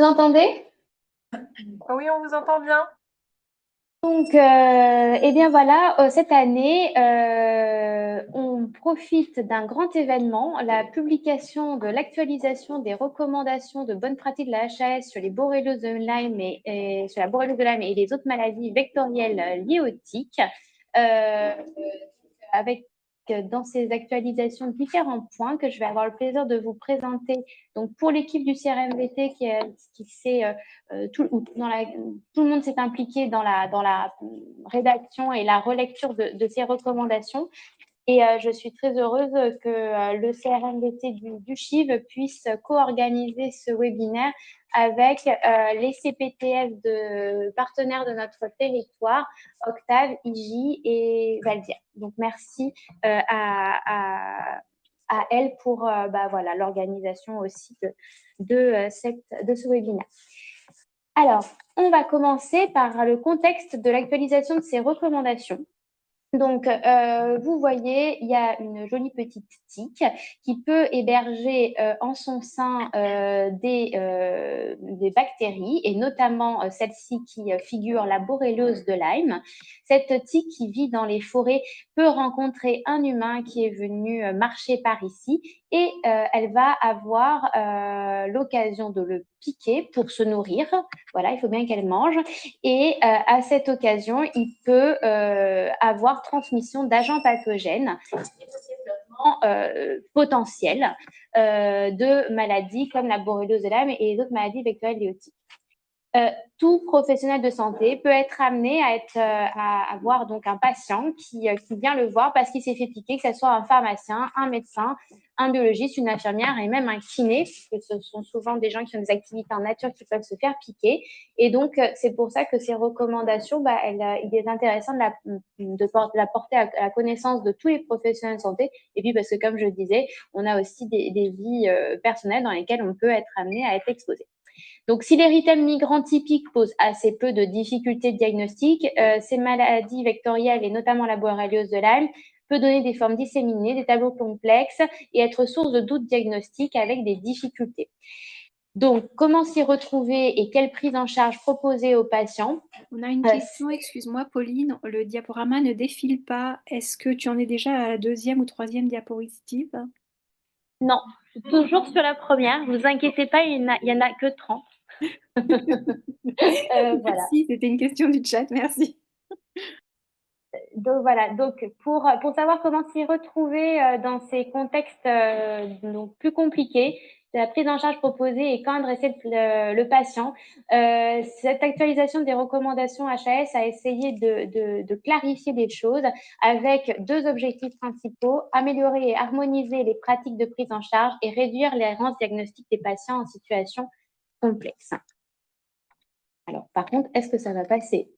entendez? Oui, on vous entend bien. Donc, eh bien voilà, cette année, on profite d'un grand événement, la publication de l'actualisation des recommandations de bonne pratique de la HAS sur les borrélioses de Lyme et sur la borréliose de Lyme et les autres maladies vectorielles liées aux tiques, euh, avec dans ces actualisations différents points que je vais avoir le plaisir de vous présenter. Donc, pour l'équipe du CRMVT qui s'est tout, tout le monde s'est impliqué dans la rédaction et la relecture de ces recommandations. Et je suis très heureuse que le CRMVT du CHIV puisse co-organiser ce webinaire avec les CPTF de partenaires de notre territoire, Octave, IJ et Valdia. Donc, merci à elle pour voilà, l'organisation aussi de ce webinaire. Alors, on va commencer par le contexte de l'actualisation de ces recommandations. Donc, vous voyez, il y a une jolie petite tique qui peut héberger en son sein des bactéries, et notamment celle-ci qui figure la borréliose de Lyme. Cette tique qui vit dans les forêts peut rencontrer un humain qui est venu marcher par ici et elle va avoir l'occasion de le piquer pour se nourrir. Voilà, il faut bien qu'elle mange. Et à cette occasion, il peut avoir transmission d'agents pathogènes et de développement potentiel de maladies comme la borréliose de Lyme et les autres maladies vectorielles liées aux tiques. Tout professionnel de santé peut être amené à avoir donc un patient qui vient le voir parce qu'il s'est fait piquer, que ce soit un pharmacien, un médecin, un biologiste, une infirmière et même un kiné, puisque ce sont souvent des gens qui ont des activités en nature qui peuvent se faire piquer. Et donc, c'est pour ça que ces recommandations, il est intéressant de la porter à la connaissance de tous les professionnels de santé. Et puis, parce que comme je disais, on a aussi des vies personnelles dans lesquelles on peut être amené à être exposé. Donc, si l'érythème migrant typique pose assez peu de difficultés de diagnostic, ces maladies vectorielles, et notamment la borréliose de Lyme, peut donner des formes disséminées, des tableaux complexes et être source de doutes diagnostiques avec des difficultés. Donc, comment s'y retrouver et quelle prise en charge proposer aux patients? On a une question, excuse-moi Pauline, le diaporama ne défile pas. Est-ce que tu en es déjà à la deuxième ou troisième diapositive? Non, toujours sur la première. Ne vous inquiétez pas, il n'y en a que 30. Voilà. Merci, c'était une question du chat, merci. Donc voilà, donc pour savoir comment s'y retrouver dans ces contextes donc plus compliqués, la prise en charge proposée et quand adresser le patient. Cette actualisation des recommandations HAS a essayé de clarifier des choses avec deux objectifs principaux: améliorer et harmoniser les pratiques de prise en charge et réduire l'errance diagnostique des patients en situation complexe. Alors, par contre, est-ce que ça va passer?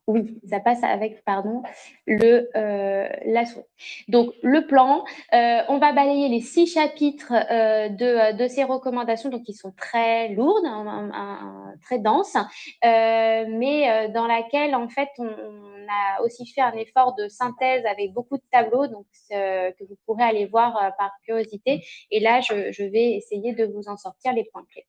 Oui, ça passe avec, pardon, la souris. Donc, le plan, on va balayer les 6 chapitres de ces recommandations, donc qui sont très lourdes, très denses, mais dans laquelle, en fait, on a aussi fait un effort de synthèse avec beaucoup de tableaux, donc que vous pourrez aller voir par curiosité. Et là, je vais essayer de vous en sortir les points clés.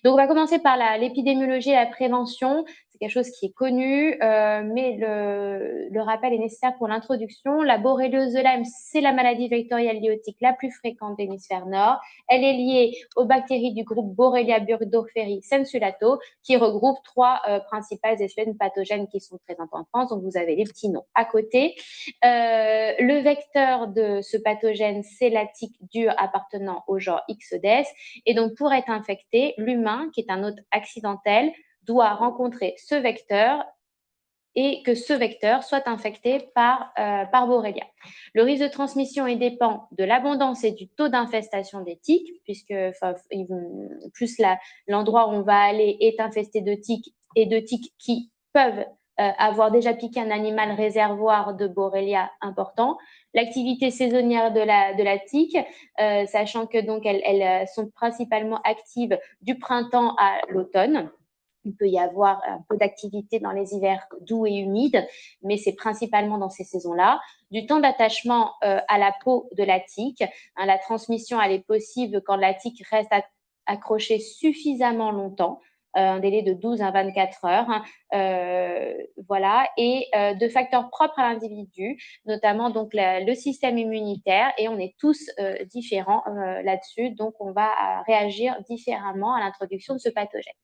Donc, on va commencer par l'épidémiologie et la prévention. C'est quelque chose qui est connu, mais le rappel est nécessaire pour l'introduction. La borréliose de Lyme, c'est la maladie vectorielle liée aux tiques la plus fréquente de l'hémisphère nord. Elle est liée aux bactéries du groupe Borrelia burgdorferi sensu-lato, qui regroupe 3 principales espèces pathogènes qui sont présentes en France. Donc, vous avez les petits noms à côté. Le vecteur de ce pathogène, c'est la tique dure appartenant au genre Ixodes. Et donc, pour être infecté, l'humain, qui est un hôte accidentel, doit rencontrer ce vecteur et que ce vecteur soit infecté par Borrelia. Le risque de transmission dépend de l'abondance et du taux d'infestation des tiques, puisque plus l'endroit où on va aller est infesté de tiques et de tiques qui peuvent avoir déjà piqué un animal réservoir de Borrelia important. L'activité saisonnière de la tique, sachant que donc elles sont principalement actives du printemps à l'automne. Il peut y avoir un peu d'activité dans les hivers doux et humides, mais c'est principalement dans ces saisons-là. Du temps d'attachement à la peau de la tique. La transmission, elle est possible quand la tique reste accrochée suffisamment longtemps. un délai de 12 à 24 heures. Voilà, et de facteurs propres à l'individu, notamment donc le système immunitaire, et on est tous différents là-dessus, donc on va réagir différemment à l'introduction de ce pathogène.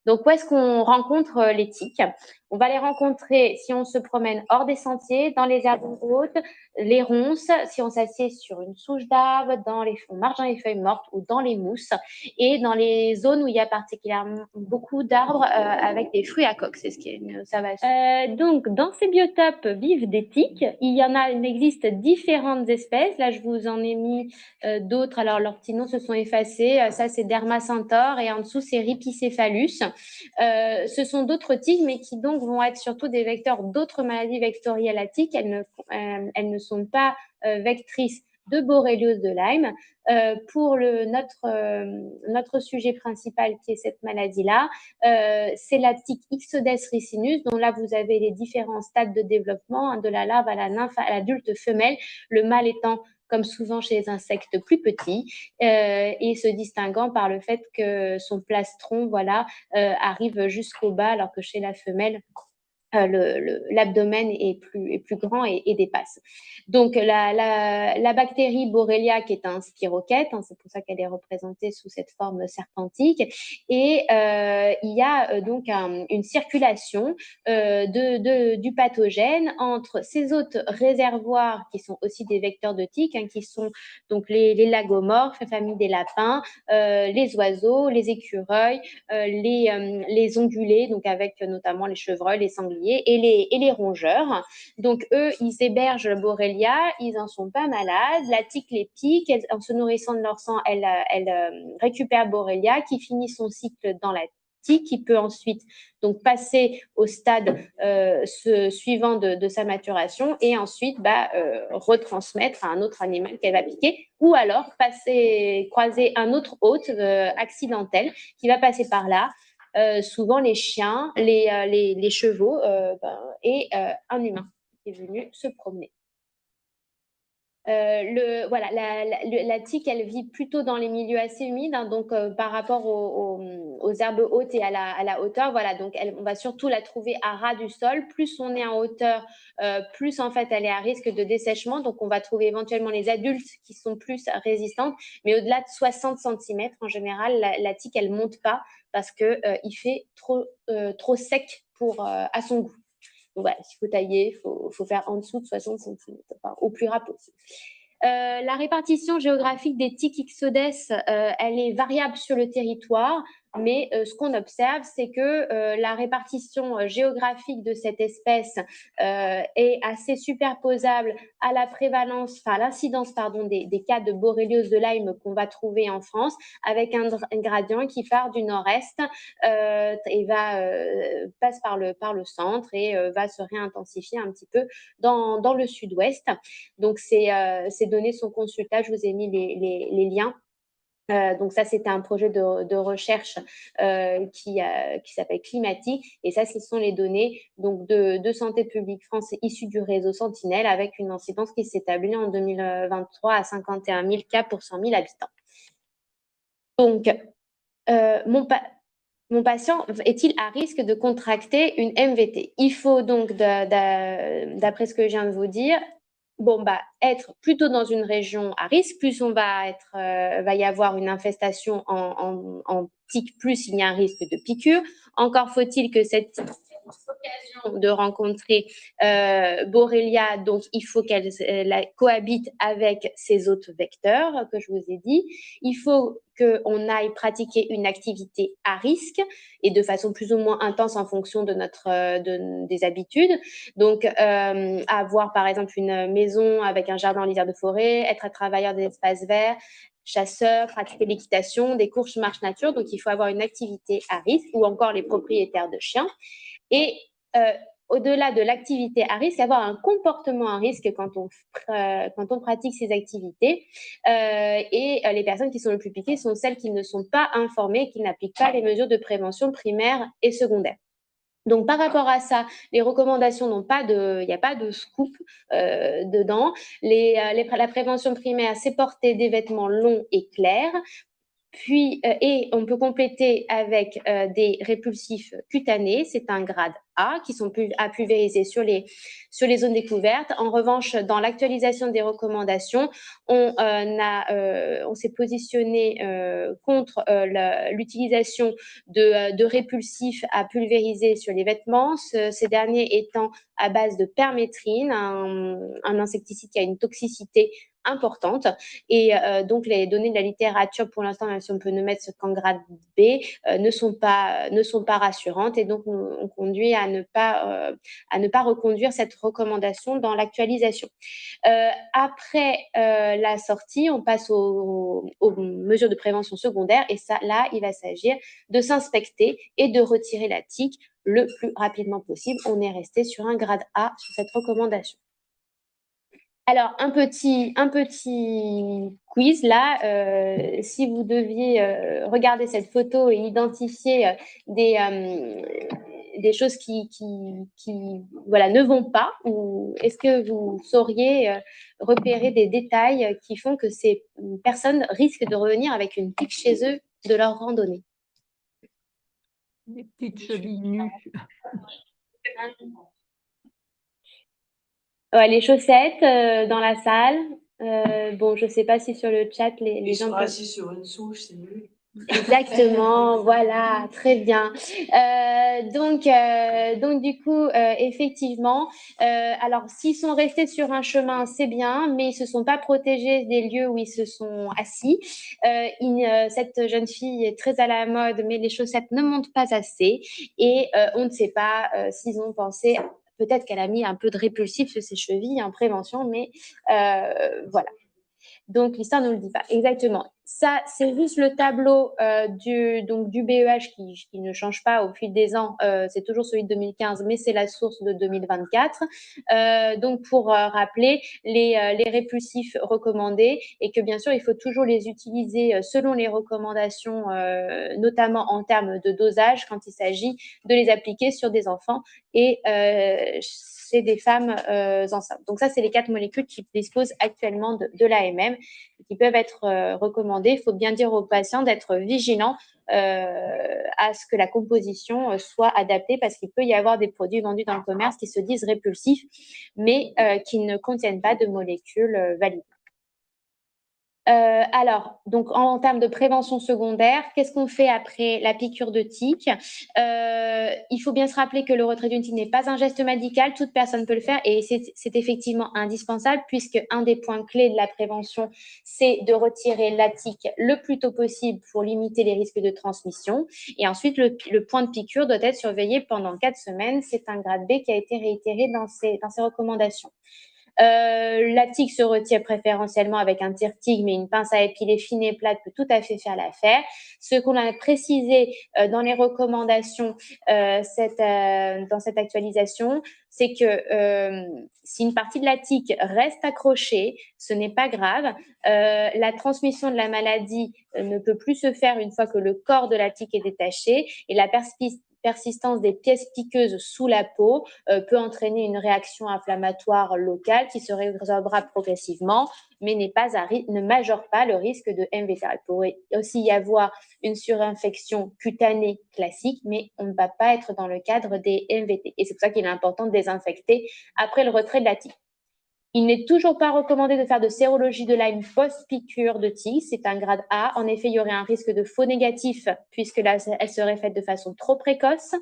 Donc, où est-ce qu'on rencontre les tiques? On va les rencontrer si on se promène hors des sentiers, dans les herbes hautes, les ronces, si on s'assied sur une souche d'arbre, on marche dans les feuilles mortes ou dans les mousses, et dans les zones où il y a particulièrement beaucoup d'arbres avec des fruits à coque. C'est ce qui est une observation. Donc, dans ces biotopes vivent des tiques. Il existe différentes espèces. Là, je vous en ai mis d'autres. Alors, leurs petits noms se sont effacés. Ça, c'est Dermacentor, et en dessous, c'est Rhipicéphalus. Ce sont d'autres tiques, mais qui donc vont être surtout des vecteurs d'autres maladies vectorielles à tiques. Elles ne sont pas vectrices de borréliose de Lyme. Pour notre sujet principal, qui est cette maladie-là, c'est la tique Ixodes ricinus, dont là, vous avez les différents stades de développement, hein, de la larve à la nymphe à l'adulte femelle, le mâle étant, comme souvent chez les insectes, plus petits, et se distinguant par le fait que son plastron, voilà, arrive jusqu'au bas, alors que chez la femelle, l'abdomen est plus grand et dépasse. Donc, la bactérie Borrelia, qui est un spirochète, hein, c'est pour ça qu'elle est représentée sous cette forme serpentique, et il y a donc une circulation du pathogène entre ces autres réservoirs qui sont aussi des vecteurs de tiques, hein, qui sont donc les lagomorphes, la famille des lapins, les oiseaux, les écureuils, les ongulés, donc avec notamment les chevreuils, les sangliers, et les rongeurs. Donc, eux, ils hébergent le Borrelia, ils n'en sont pas malades. La tique les pique, en se nourrissant de leur sang, elle récupère Borrelia, qui finit son cycle dans la tique, qui peut ensuite donc passer au stade suivant de sa maturation, et ensuite retransmettre à un autre animal qu'elle va piquer, ou alors croiser un autre hôte accidentel qui va passer par là. Souvent les chiens, les chevaux et un humain qui est venu se promener. Voilà, la tique, elle vit plutôt dans les milieux assez humides, hein, donc par rapport aux herbes hautes et à la hauteur. Voilà, donc on va surtout la trouver à ras du sol. Plus on est en hauteur, plus en fait elle est à risque de dessèchement. Donc on va trouver éventuellement les adultes qui sont plus résistantes, mais au-delà de 60 cm, en général, la tique, elle monte pas parce que il fait trop sec à son goût. Donc voilà, s'il faut tailler, il faut faire en dessous de 60 cm, enfin, au plus ras possible. La répartition géographique des tiques Ixodes, elle est variable sur le territoire, mais ce qu'on observe, c'est que la répartition géographique de cette espèce est assez superposable à la prévalence, enfin à l'incidence, des cas de borréliose de Lyme qu'on va trouver en France, avec un gradient qui part du nord-est et passe par le centre et va se réintensifier un petit peu dans le sud-ouest. Donc, ces données sont consultables. Je vous ai mis les liens. Donc ça, c'était un projet de recherche qui s'appelle Climatique, et ça, ce sont les données donc de Santé publique France issues du réseau Sentinelle, avec une incidence qui s'établit en 2023 à 51 000 cas pour 100 000 habitants. Donc, mon patient est-il à risque de contracter une MVT? Il faut donc, d'après ce que je viens de vous dire, être plutôt dans une région à risque, plus on va y avoir une infestation en tique, plus il y a un risque de piqûre. Encore faut-il que cette tique ait l'occasion de rencontrer Borrelia, donc il faut qu'elle cohabite avec ces autres vecteurs que je vous ai dit. Il faut qu'on aille pratiquer une activité à risque et de façon plus ou moins intense en fonction de des habitudes. Donc, avoir par exemple une maison avec un jardin en lisière de forêt, être un travailleur des espaces verts, chasseur, pratiquer l'équitation, des courses marche nature. Donc, il faut avoir une activité à risque, ou encore les propriétaires de chiens. Et au-delà de l'activité à risque, avoir un comportement à risque quand on pratique ces activités. Et les personnes qui sont le plus piquées sont celles qui ne sont pas informées, qui n'appliquent pas les mesures de prévention primaire et secondaire. Donc, par rapport à ça, les recommandations il n'y a pas de scoop dedans. La prévention primaire, c'est porter des vêtements longs et clairs, Et on peut compléter avec des répulsifs cutanés, c'est un grade A, qui sont à pulvériser sur les zones découvertes. En revanche, dans l'actualisation des recommandations, on s'est positionné contre l'utilisation de répulsifs à pulvériser sur les vêtements, ces derniers étant à base de permétrine, un insecticide qui a une toxicité importante. Et donc, les données de la littérature, pour l'instant, même si on peut ne mettre qu'en grade B, ne sont pas rassurantes. Et donc, on conduit à ne pas reconduire cette recommandation dans l'actualisation. Après la sortie, on passe aux mesures de prévention secondaire. Et ça, là, il va s'agir de s'inspecter et de retirer la tique le plus rapidement possible. On est resté sur un grade A sur cette recommandation. Alors, un petit quiz là. Si vous deviez regarder cette photo et identifier des choses qui voilà, ne vont pas, ou est-ce que vous sauriez repérer des détails qui font que ces personnes risquent de revenir avec une tique chez eux de leur randonnée? Des petites chevilles nues. Ouais, les chaussettes dans la salle. Bon, je ne sais pas si sur le chat, les gens peuvent... assis sur une souche, c'est mieux. Exactement, voilà, très bien. Donc du coup, effectivement, alors s'ils sont restés sur un chemin, c'est bien, mais ils se sont pas protégés des lieux où ils se sont assis. Cette jeune fille est très à la mode, mais les chaussettes ne montent pas assez, et on ne sait pas s'ils ont pensé. Peut-être qu'elle a mis un peu de répulsif sur ses chevilles en prévention, mais voilà. Donc, l'histoire ne le dit pas. Exactement. Ça, c'est juste le tableau du BEH qui ne change pas au fil des ans. C'est toujours celui de 2015, mais c'est la source de 2024. Donc, pour rappeler les répulsifs recommandés, et que bien sûr, il faut toujours les utiliser selon les recommandations, notamment en termes de dosage, quand il s'agit de les appliquer sur des enfants et chez des femmes enceintes. Donc ça, c'est les 4 molécules qui disposent actuellement de l'AMM, qui peuvent être recommandées. Il faut bien dire aux patients d'être vigilants à ce que la composition soit adaptée, parce qu'il peut y avoir des produits vendus dans le commerce qui se disent répulsifs, mais qui ne contiennent pas de molécules valides. Alors, donc en termes de prévention secondaire, qu'est-ce qu'on fait après la piqûre de tique? Il faut bien se rappeler que le retrait d'une tique n'est pas un geste médical, toute personne peut le faire, et c'est effectivement indispensable, puisque un des points clés de la prévention, c'est de retirer la tique le plus tôt possible pour limiter les risques de transmission. Et ensuite, le point de piqûre doit être surveillé pendant 4 semaines. C'est un grade B qui a été réitéré dans ces recommandations. La tique se retire préférentiellement avec un tire-tige, mais une pince à épiler fine et plate peut tout à fait faire l'affaire. Ce qu'on a précisé dans les recommandations dans cette actualisation, c'est que si une partie de la tique reste accrochée, ce n'est pas grave. La transmission de la maladie ne peut plus se faire une fois que le corps de la tique est détaché, et la persistance des pièces piqueuses sous la peau peut entraîner une réaction inflammatoire locale qui se résorbera progressivement, mais ne majore pas le risque de MVT. Il pourrait aussi y avoir une surinfection cutanée classique, mais on ne va pas être dans le cadre des MVT. Et c'est pour ça qu'il est important de désinfecter après le retrait de la tique. Il n'est toujours pas recommandé de faire de sérologie de Lyme post-piqûre de tique. C'est un grade A. En effet, il y aurait un risque de faux négatif, puisque là, elle serait faite de façon trop précoce.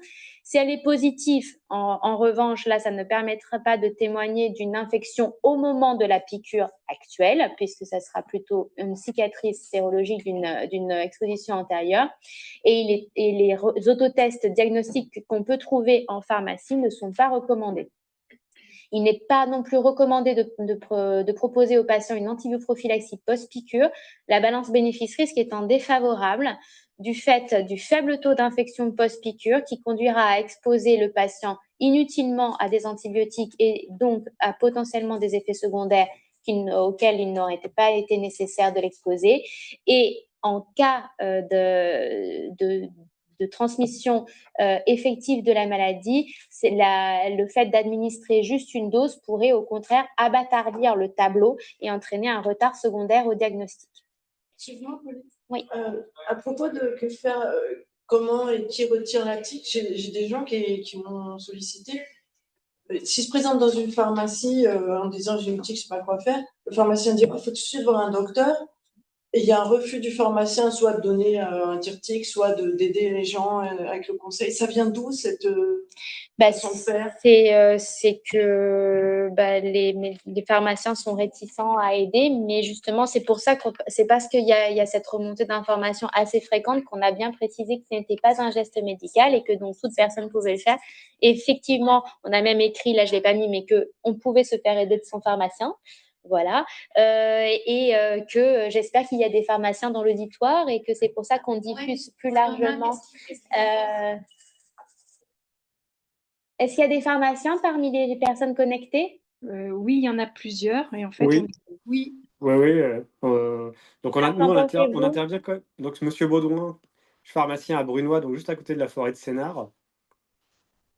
Si elle est positive, en revanche, là, ça ne permettra pas de témoigner d'une infection au moment de la piqûre actuelle, puisque ça sera plutôt une cicatrice sérologique d'une exposition antérieure. Et les autotests diagnostiques qu'on peut trouver en pharmacie ne sont pas recommandés. Il n'est pas non plus recommandé de proposer aux patients une antibioprophylaxie post-piqûre, la balance bénéfice-risque étant défavorable du fait du faible taux d'infection post-piqûre, qui conduira à exposer le patient inutilement à des antibiotiques et donc à potentiellement des effets secondaires auxquels il n'aurait pas été nécessaire de l'exposer. Et en cas de transmission effective de la maladie, le fait d'administrer juste une dose pourrait au contraire abattardir le tableau et entraîner un retard secondaire au diagnostic. Excuse-moi, Pauline. Oui. À propos de que faire, comment et qui retire la tique, j'ai des gens qui m'ont sollicité. Si je présente dans une pharmacie en disant j'ai une tique, je sais pas quoi faire, le pharmacien dit il faut tout de suite voir un docteur. Et il y a un refus du pharmacien, soit de donner un tic, soit d'aider les gens avec le conseil. Ça vient d'où cette façon de faire? C'est que les pharmaciens sont réticents à aider, mais justement, c'est pour ça que c'est parce qu'il y a cette remontée d'informations assez fréquente qu'on a bien précisé que ce n'était pas un geste médical et que donc toute personne pouvait le faire. Et effectivement, on a même écrit, là je ne l'ai pas mis, mais qu'on pouvait se faire aider de son pharmacien. Voilà. Que j'espère qu'il y a des pharmaciens dans l'auditoire et que c'est pour ça qu'on diffuse plus largement. Est-ce qu'il y a des pharmaciens parmi les personnes connectées? Oui, il y en a plusieurs. Et en fait, Oui, oui, oui, oui. Donc Alors, qu'en on pensez-vous? intervient quand même. Donc Monsieur Baudouin, je suis pharmacien à Brunois, donc juste à côté de la forêt de Sénart.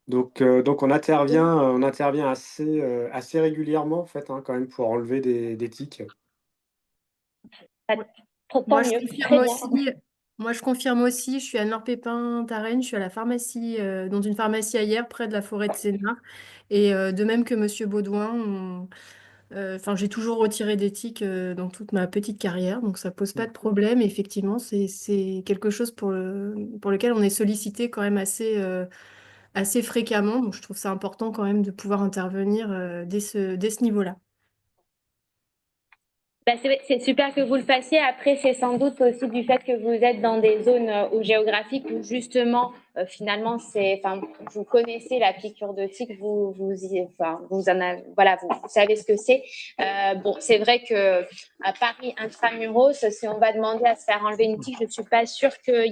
Donc on intervient assez régulièrement en fait, hein, quand même pour enlever des tiques. Tant Moi, je mieux, confirme très bien. aussi. Moi, je confirme aussi. Je suis à Nord-Pépin, Tarennes. Je suis à la pharmacie, dans une pharmacie ailleurs, près de la forêt de Sénart. Et de même que Monsieur Baudouin, enfin, j'ai toujours retiré des tiques dans toute ma petite carrière, donc ça pose pas de problème. Et effectivement, c'est quelque chose pour lequel on est sollicité quand même assez fréquemment. Donc, je trouve ça important quand même de pouvoir intervenir dès ce niveau-là. C'est super que vous le fassiez. Après, c'est sans doute aussi du fait que vous êtes dans des zones ou géographiques où justement, finalement, vous connaissez la piqûre de tique, vous en avez, voilà, vous savez ce que c'est. Bon, c'est vrai que à Paris intramuros, si on va demander à se faire enlever une tique, je ne suis pas sûre que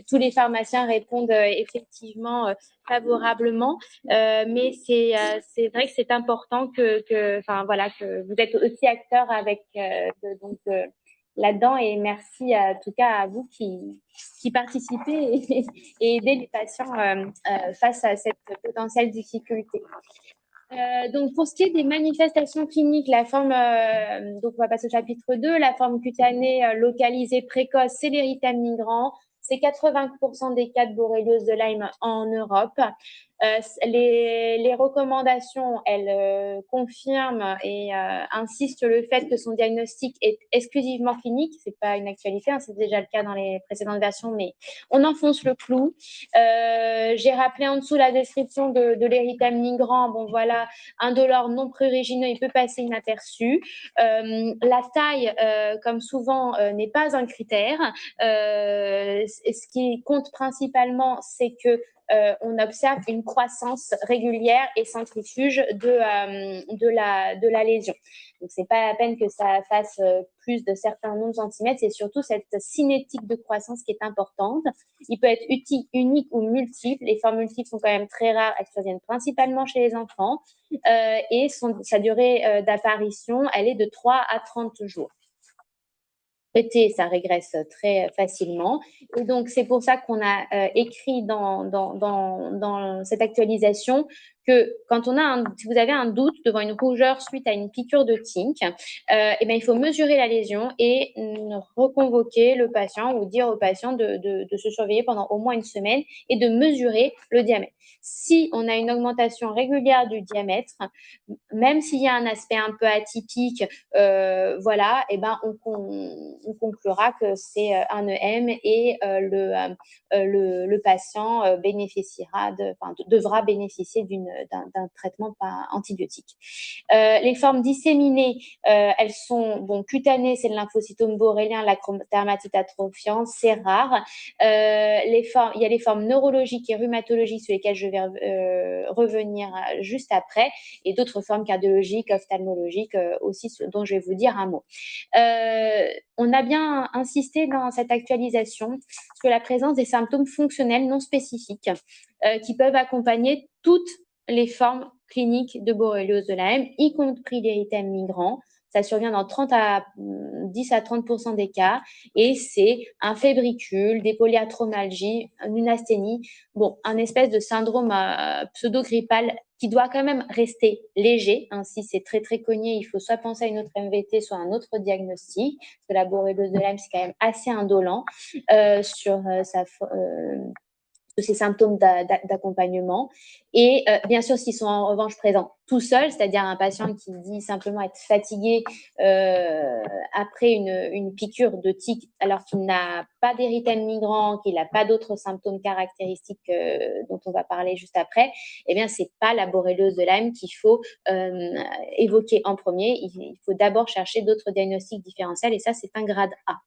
tous les pharmaciens répondent effectivement favorablement. Mais c'est vrai que c'est important que vous êtes aussi acteur avec là-dedans et merci en tout cas à vous qui participez et aidez les patients face à cette potentielle difficulté. Donc, pour ce qui est des manifestations cliniques, donc on va passer au chapitre 2, la forme cutanée localisée précoce, c'est l'érythème migrant. C'est 80% des cas de borréliose de Lyme en Europe. Les recommandations, elles confirment et insistent sur le fait que son diagnostic est exclusivement clinique. C'est pas une actualité, hein, c'est déjà le cas dans les précédentes versions, mais on enfonce le clou. J'ai rappelé en dessous la description de l'érythème migrant. Bon, voilà, indolore, non prurigineux, il peut passer inaperçu. La taille, comme souvent, n'est pas un critère. Ce qui compte principalement, c'est que on observe une croissance régulière et centrifuge de la lésion. Donc, c'est pas la peine que ça fasse plus de certains nombres de centimètres. C'est surtout cette cinétique de croissance qui est importante. Il peut être unique ou multiple. Les formes multiples sont quand même très rares. Elles surviennent principalement chez les enfants. Et sa durée d'apparition, elle est de 3 à 30 jours. Traité, ça régresse très facilement. Et donc, c'est pour ça qu'on a écrit dans cette actualisation que quand si vous avez un doute devant une rougeur suite à une piqûre de tique, il faut mesurer la lésion et reconvoquer le patient ou dire au patient de se surveiller pendant au moins une semaine et de mesurer le diamètre. Si on a une augmentation régulière du diamètre, même s'il y a un aspect un peu atypique, on conclura que c'est un EM et le patient devra bénéficier d'un traitement antibiotique. Les formes disséminées, elles sont cutanées, c'est le lymphocytome borrélien, l'acrodermatite atrophiante, c'est rare. Il y a les formes neurologiques et rhumatologiques sur lesquelles je vais revenir juste après, et d'autres formes cardiologiques, ophtalmologiques aussi, dont je vais vous dire un mot. On a bien insisté dans cette actualisation sur la présence des symptômes fonctionnels non spécifiques qui peuvent accompagner toutes les formes cliniques de borréliose de Lyme, y compris l'érythème migrant. Ça survient dans 10 à 30% des cas et c'est un fébricule, des polyarthromalgies, une asthénie, bon, un espèce de syndrome pseudo-grippal qui doit quand même rester léger. Hein, si c'est très très cogné, il faut soit penser à une autre MVT, soit un autre diagnostic, parce que la borreliose de Lyme, c'est quand même assez indolent sur ces symptômes d'accompagnement. Et bien sûr, s'ils sont en revanche présents tout seuls, c'est-à-dire un patient qui dit simplement être fatigué après une piqûre de tique, alors qu'il n'a pas d'érythème migrant, qu'il n'a pas d'autres symptômes caractéristiques dont on va parler juste après, eh bien, c'est pas la borreliose de Lyme qu'il faut évoquer en premier. Il faut d'abord chercher d'autres diagnostics différentiels, et ça, c'est un grade A.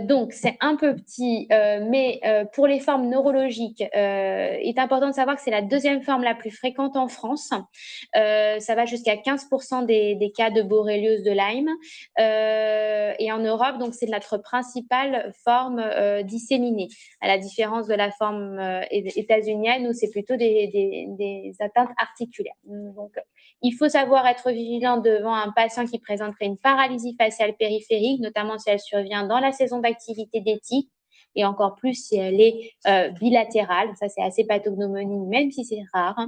Donc, c'est un peu petit, mais pour les formes neurologiques, il est important de savoir que c'est la deuxième forme la plus fréquente en France. Ça va jusqu'à 15% des cas de borréliose de Lyme. Et en Europe, donc, c'est notre principale forme disséminée, à la différence de la forme états-unienne où c'est plutôt des atteintes articulaires. Donc, il faut savoir être vigilant devant un patient qui présenterait une paralysie faciale périphérique, notamment si elle survient dans la saison d'activité des tiques, et encore plus si elle est bilatérale. Ça, c'est assez pathognomonique, même si c'est rare.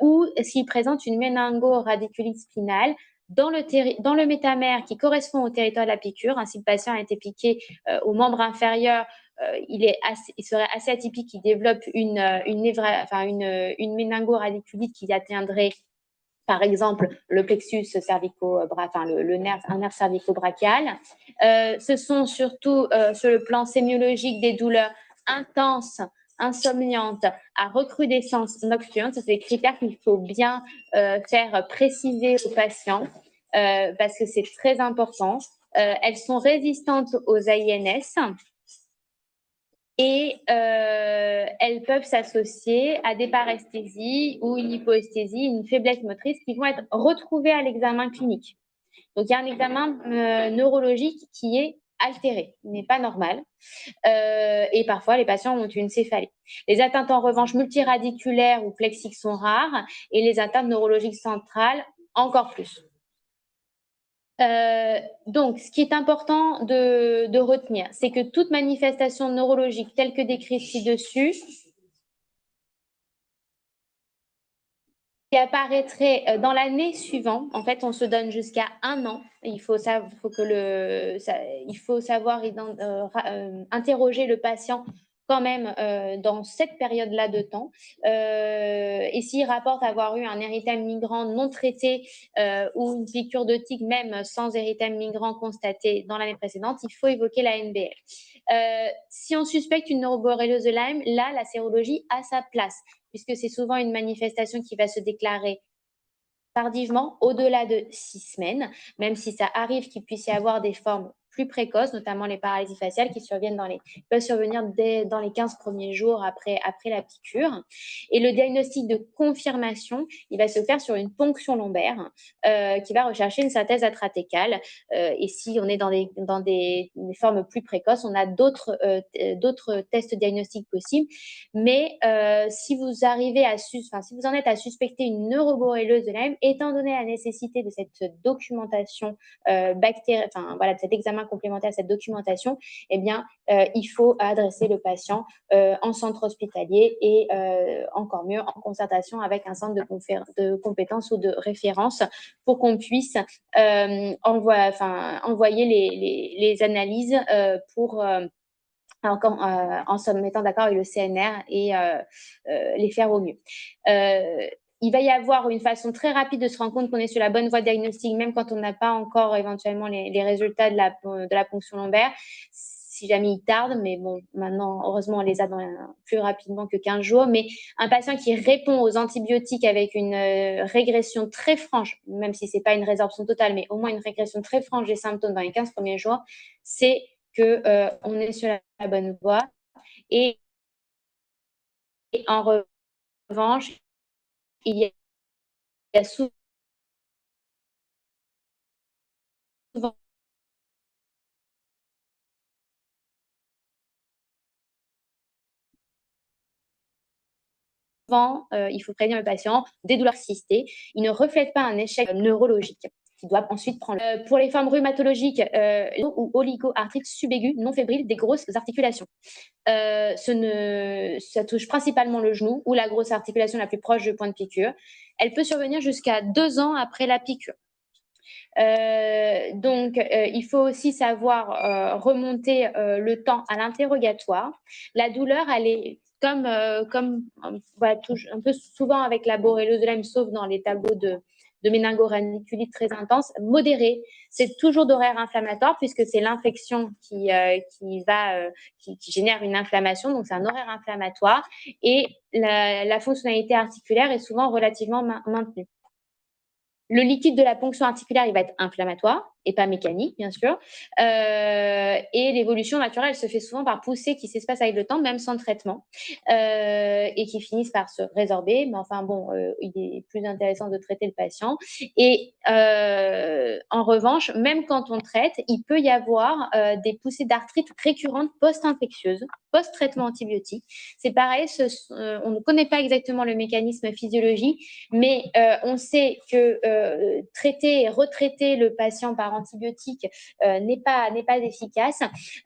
Ou s'il présente une méningo-radiculite spinale dans le métamère qui correspond au territoire de la piqûre. Si le patient a été piqué au membre inférieur, il serait assez atypique qu'il développe une méningo-radiculite qui atteindrait par exemple le plexus un nerf cervico-brachial. Ce sont surtout sur le plan sémiologique des douleurs intenses, insomniantes, à recrudescence nocturne. C'est des critères qu'il faut bien faire préciser aux patients parce que c'est très important. Elles sont résistantes aux AINS. Et elles peuvent s'associer à des paresthésies ou une hypoesthésie, une faiblesse motrice qui vont être retrouvées à l'examen clinique. Donc, il y a un examen neurologique qui est altéré, n'est pas normal. Et parfois, les patients ont une céphalée. Les atteintes, en revanche, multiradiculaires ou plexiques sont rares et les atteintes neurologiques centrales, encore plus. Donc, ce qui est important de retenir, c'est que toute manifestation neurologique telle que décrite ci-dessus, qui apparaîtrait dans l'année suivante, en fait, on se donne jusqu'à 1 an. Il faut savoir interroger le patient quand même dans cette période-là de temps. Et s'il rapporte avoir eu un érythème migrant non traité ou une piqûre de tique, même sans érythème migrant constaté dans l'année précédente, il faut évoquer la NBL. Si on suspecte une neuroborréliose de Lyme, là, la sérologie a sa place, puisque c'est souvent une manifestation qui va se déclarer tardivement, au-delà de 6 semaines, même si ça arrive qu'il puisse y avoir des formes plus précoces, notamment les paralysies faciales qui peuvent survenir dans les 15 premiers jours après la piqûre. Et le diagnostic de confirmation, il va se faire sur une ponction lombaire qui va rechercher une synthèse atratécale. Et si on est dans des formes plus précoces, on a d'autres tests diagnostiques possibles. Mais si vous en êtes à suspecter une neuroborréliose de Lyme, étant donné la nécessité de cette documentation de cet examen complémentaire, cette documentation, eh bien, il faut adresser le patient en centre hospitalier et encore mieux en concertation avec un centre de compétences ou de référence pour qu'on puisse envoyer les analyses pour en se mettant d'accord avec le CNR et les faire au mieux. Il va y avoir une façon très rapide de se rendre compte qu'on est sur la bonne voie diagnostique, même quand on n'a pas encore éventuellement les résultats de la ponction lombaire, si jamais il tarde. Mais bon, maintenant, heureusement, on les a plus rapidement que 15 jours. Mais un patient qui répond aux antibiotiques avec une régression très franche, même si ce n'est pas une résorption totale, mais au moins une régression très franche des symptômes dans les 15 premiers jours, c'est qu'on est sur la bonne voie. Et en revanche, il y a souvent il faut prévenir le patient des douleurs cystées. Il ne reflète pas un échec neurologique. qui doit ensuite prendre. Pour les formes rhumatologiques ou oligo-arthrite subaiguë non fébrile des grosses articulations. Ça touche principalement le genou ou la grosse articulation la plus proche du point de piqûre. Elle peut survenir jusqu'à 2 ans après la piqûre. Il faut aussi savoir remonter le temps à l'interrogatoire. La douleur, elle est comme voilà, un peu souvent avec la borreliose de Lyme, sauf dans les tableaux de méningo-raniculite très intense, modérée. C'est toujours d'horaire inflammatoire puisque c'est l'infection qui génère une inflammation, donc c'est un horaire inflammatoire et la fonctionnalité articulaire est souvent relativement maintenue. Le liquide de la ponction articulaire, il va être inflammatoire et pas mécanique, bien sûr. Et l'évolution naturelle se fait souvent par poussées qui s'espacent avec le temps, même sans traitement, et qui finissent par se résorber. Mais enfin, bon, il est plus intéressant de traiter le patient. Et en revanche, même quand on traite, il peut y avoir des poussées d'arthrite récurrentes post-infectieuses, post-traitement antibiotique. C'est pareil, on ne connaît pas exactement le mécanisme physiologique, mais on sait que traiter et retraiter le patient par antibiotique n'est pas efficace.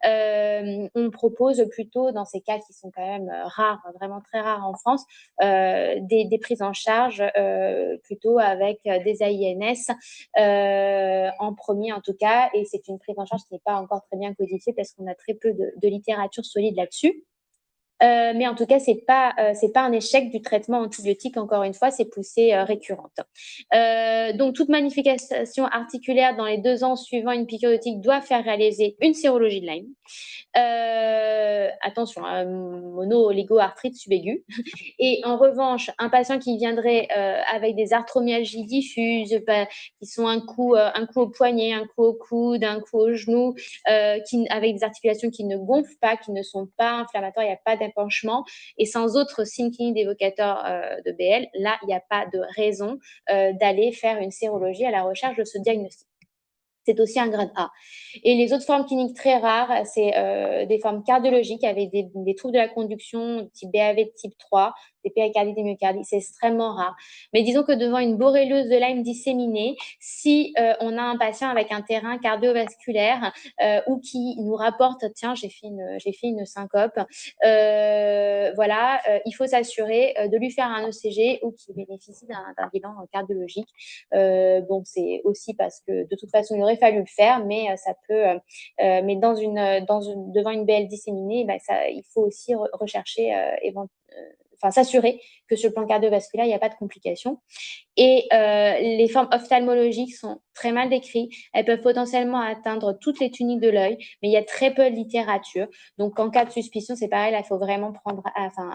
On propose plutôt, dans ces cas qui sont quand même rares, vraiment très rares en France, des prises en charge plutôt avec des AINS en premier en tout cas, et c'est une prise en charge qui n'est pas encore très bien codifiée parce qu'on a très peu de littérature solide là-dessus. Mais en tout cas, c'est pas un échec du traitement antibiotique, encore une fois, c'est poussées récurrentes. Donc, toute manifestation articulaire dans les 2 ans suivant une piqûre de tique doit faire réaliser une sérologie de Lyme. Attention, mono-oligo-arthrite subaiguë. Et en revanche, un patient qui viendrait avec des arthromyalgies diffuses, qui sont un coup au poignet, un coup au coude, un coup au genou, avec des articulations qui ne gonflent pas, qui ne sont pas inflammatoires, il n'y a pas d'épanchement, et sans autres signes cliniques évocateurs de BL, là, il n'y a pas de raison d'aller faire une sérologie à la recherche de ce diagnostic. C'est aussi un grade A. Et les autres formes cliniques très rares, c'est des formes cardiologiques avec des troubles de la conduction, type BAV de type 3, des péricardites, des myocardites, c'est extrêmement rare. Mais disons que devant une borreliose de Lyme disséminée, si on a un patient avec un terrain cardiovasculaire ou qui nous rapporte, tiens, j'ai fait une syncope, voilà, il faut s'assurer de lui faire un ECG ou qu'il bénéficie d'un bilan cardiologique. Bon, c'est aussi parce que de toute façon, il aurait fallu le faire, mais ça peut, mais devant une BL disséminée, il faut aussi rechercher s'assurer que sur le plan cardiovasculaire, il n'y a pas de complications. Et les formes ophtalmologiques sont très mal décrites. Elles peuvent potentiellement atteindre toutes les tuniques de l'œil, mais il y a très peu de littérature. Donc, en cas de suspicion, c'est pareil, là, il faut vraiment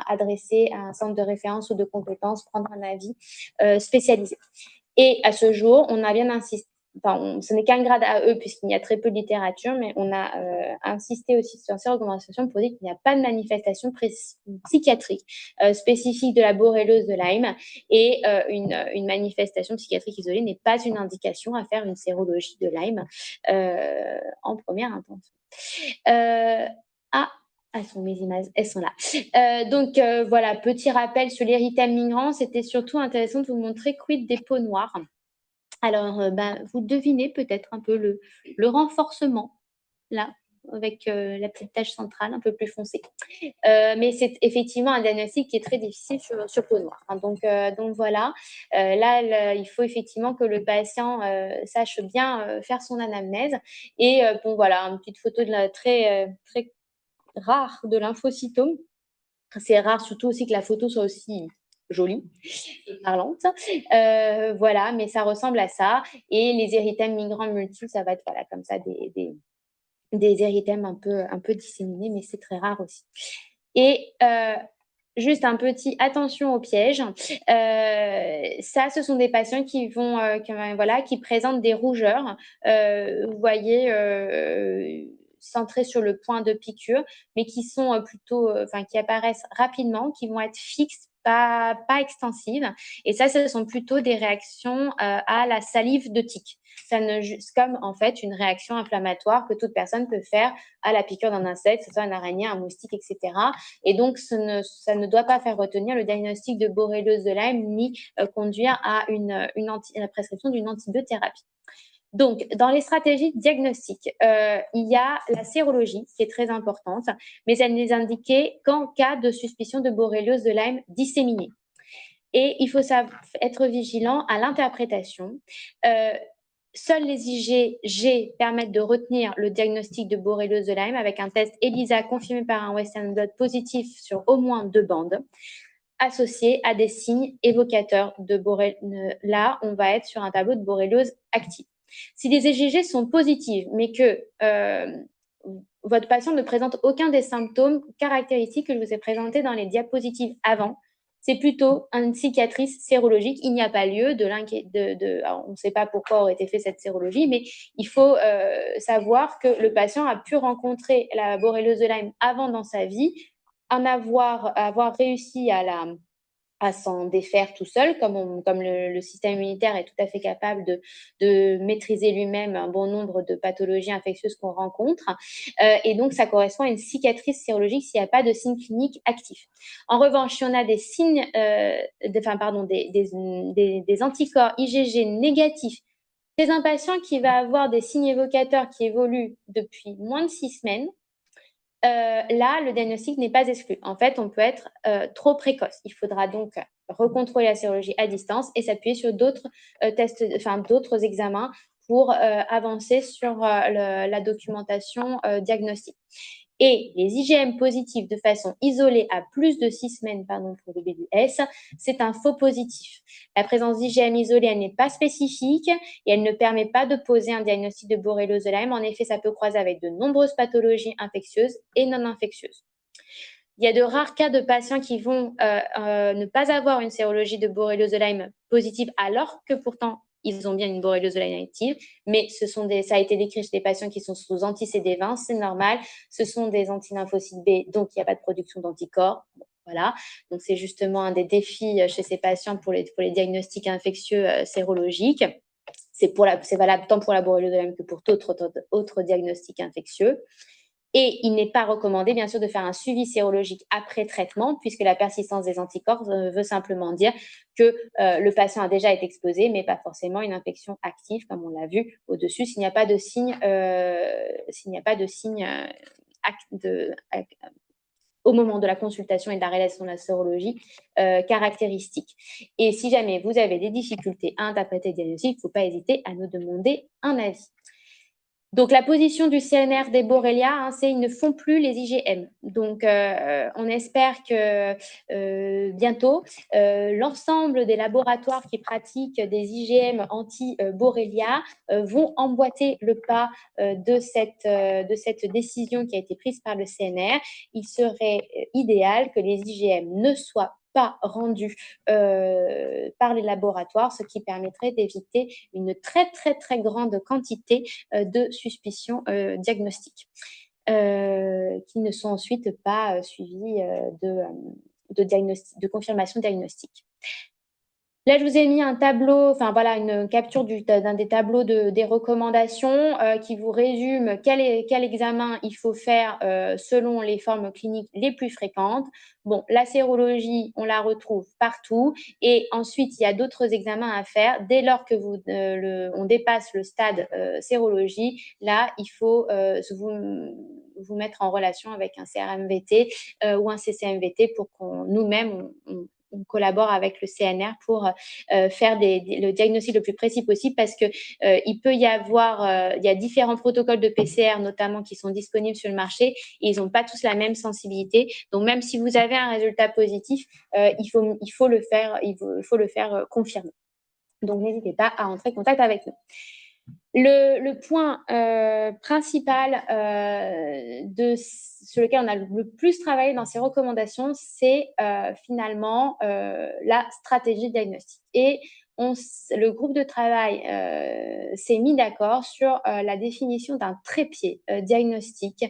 adresser à un centre de référence ou de compétences, prendre un avis spécialisé. Et à ce jour, on a bien insisté. Ce n'est qu'un grade AE puisqu'il y a très peu de littérature, mais on a insisté aussi sur ces recommandations pour dire qu'il n'y a pas de manifestation psychiatrique spécifique de la borreliose de Lyme et une manifestation psychiatrique isolée n'est pas une indication à faire une sérologie de Lyme en première intention. Elles sont mes images, elles sont là. Voilà, petit rappel sur l'érythème migrant, c'était surtout intéressant de vous montrer quid des peaux noires. Alors, vous devinez peut-être un peu le renforcement, là, avec la petite tache centrale un peu plus foncée. Mais c'est effectivement un diagnostic qui est très difficile sur peau noire. Hein. Donc voilà, là, il faut effectivement que le patient sache bien faire son anamnèse. Et bon, voilà, une petite photo très rare de lymphocytome. C'est rare surtout aussi que la photo soit aussi jolie et parlante. Voilà, mais ça ressemble à ça. Et les érythèmes migrants multiples, ça va être voilà, comme ça des érythèmes un peu disséminés, mais c'est très rare aussi. Et juste un petit attention au piège. Ça, ce sont des patients qui présentent des rougeurs. Vous voyez, centrées sur le point de piqûre, mais qui sont qui apparaissent rapidement, qui vont être fixes, pas extensives. Et ça, ce sont plutôt des réactions à la salive de tique. C'est comme en fait une réaction inflammatoire que toute personne peut faire à la piqûre d'un insecte, que ce soit un araignée, un moustique, etc. Et donc, ça ne doit pas faire retenir le diagnostic de borreliose de Lyme ni conduire à la prescription d'une antibiothérapie. Donc, dans les stratégies de diagnostic, il y a la sérologie qui est très importante, mais elle n'est indiquée qu'en cas de suspicion de borréliose de Lyme disséminée. Et il faut être vigilant à l'interprétation. Seuls les IgG permettent de retenir le diagnostic de borréliose de Lyme avec un test ELISA confirmé par un Western blot positif sur au moins 2 bandes, associé à des signes évocateurs de borréliose. Là, on va être sur un tableau de borréliose active. Si les IgG sont positifs, mais que votre patient ne présente aucun des symptômes caractéristiques que je vous ai présentés dans les diapositives avant, c'est plutôt une cicatrice sérologique. Il n'y a pas lieu alors, on ne sait pas pourquoi aurait été fait cette sérologie, mais il faut savoir que le patient a pu rencontrer la borréliose de Lyme avant dans sa vie, avoir réussi à s'en défaire tout seul, comme le système immunitaire est tout à fait capable de maîtriser lui-même un bon nombre de pathologies infectieuses qu'on rencontre. Et donc, ça correspond à une cicatrice sérologique s'il n'y a pas de signes cliniques actifs. En revanche, si on a des signes, des anticorps IgG négatifs, c'est un patient qui va avoir des signes évocateurs qui évoluent depuis moins de 6 semaines, là, le diagnostic n'est pas exclu. En fait, on peut être trop précoce. Il faudra donc recontrôler la sérologie à distance et s'appuyer sur d'autres d'autres examens pour avancer sur la documentation diagnostique. Et les IgM positifs de façon isolée à plus de 6 semaines pour le BDS, c'est un faux positif. La présence d'IgM isolée, elle n'est pas spécifique et elle ne permet pas de poser un diagnostic de borréliose de Lyme. En effet, ça peut croiser avec de nombreuses pathologies infectieuses et non infectieuses. Il y a de rares cas de patients qui vont ne pas avoir une sérologie de borréliose de Lyme positive alors que pourtant ils ont bien une borréliose de Lyme active, mais ça a été décrit chez des patients qui sont sous anti-CD20, c'est normal, ce sont des antilymphocytes B, donc il n'y a pas de production d'anticorps. Bon, voilà, donc c'est justement un des défis chez ces patients pour les diagnostics infectieux sérologiques. C'est valable tant pour la borréliose de Lyme que pour d'autres diagnostics infectieux. Et il n'est pas recommandé, bien sûr, de faire un suivi sérologique après traitement, puisque la persistance des anticorps veut simplement dire que le patient a déjà été exposé, mais pas forcément une infection active, comme on l'a vu au-dessus, s'il n'y a pas de signe, au moment de la consultation et de la réalisation de la sérologie caractéristique. Et si jamais vous avez des difficultés à interpréter le diagnostic, il ne faut pas hésiter à nous demander un avis. Donc, la position du CNR des Borrelia, c'est ils ne font plus les IgM. Donc, on espère que bientôt, l'ensemble des laboratoires qui pratiquent des IgM anti-Borrelia vont emboîter le pas de cette décision qui a été prise par le CNR. Il serait idéal que les IgM ne soient pas rendus par les laboratoires, ce qui permettrait d'éviter une très, très, très grande quantité de suspicions diagnostiques qui ne sont ensuite pas suivies de confirmation diagnostique. Là, je vous ai mis un tableau, une capture d'un des tableaux des recommandations qui vous résume quel examen il faut faire selon les formes cliniques les plus fréquentes. Bon, la sérologie, on la retrouve partout. Et ensuite, il y a d'autres examens à faire. Dès lors que on dépasse le stade sérologie, là, il faut vous mettre en relation avec un CRMVT ou un CCMVT pour qu'on nous-mêmes, on collabore avec le CNR pour faire le diagnostic le plus précis possible parce que il peut y avoir, il y a différents protocoles de PCR notamment qui sont disponibles sur le marché et ils n'ont pas tous la même sensibilité. Donc même si vous avez un résultat positif, il faut le faire confirmer. Donc n'hésitez pas à entrer en contact avec nous. Le point principal sur lequel on a le plus travaillé dans ces recommandations, c'est finalement la stratégie diagnostique. Et le groupe de travail s'est mis d'accord sur la définition d'un trépied diagnostique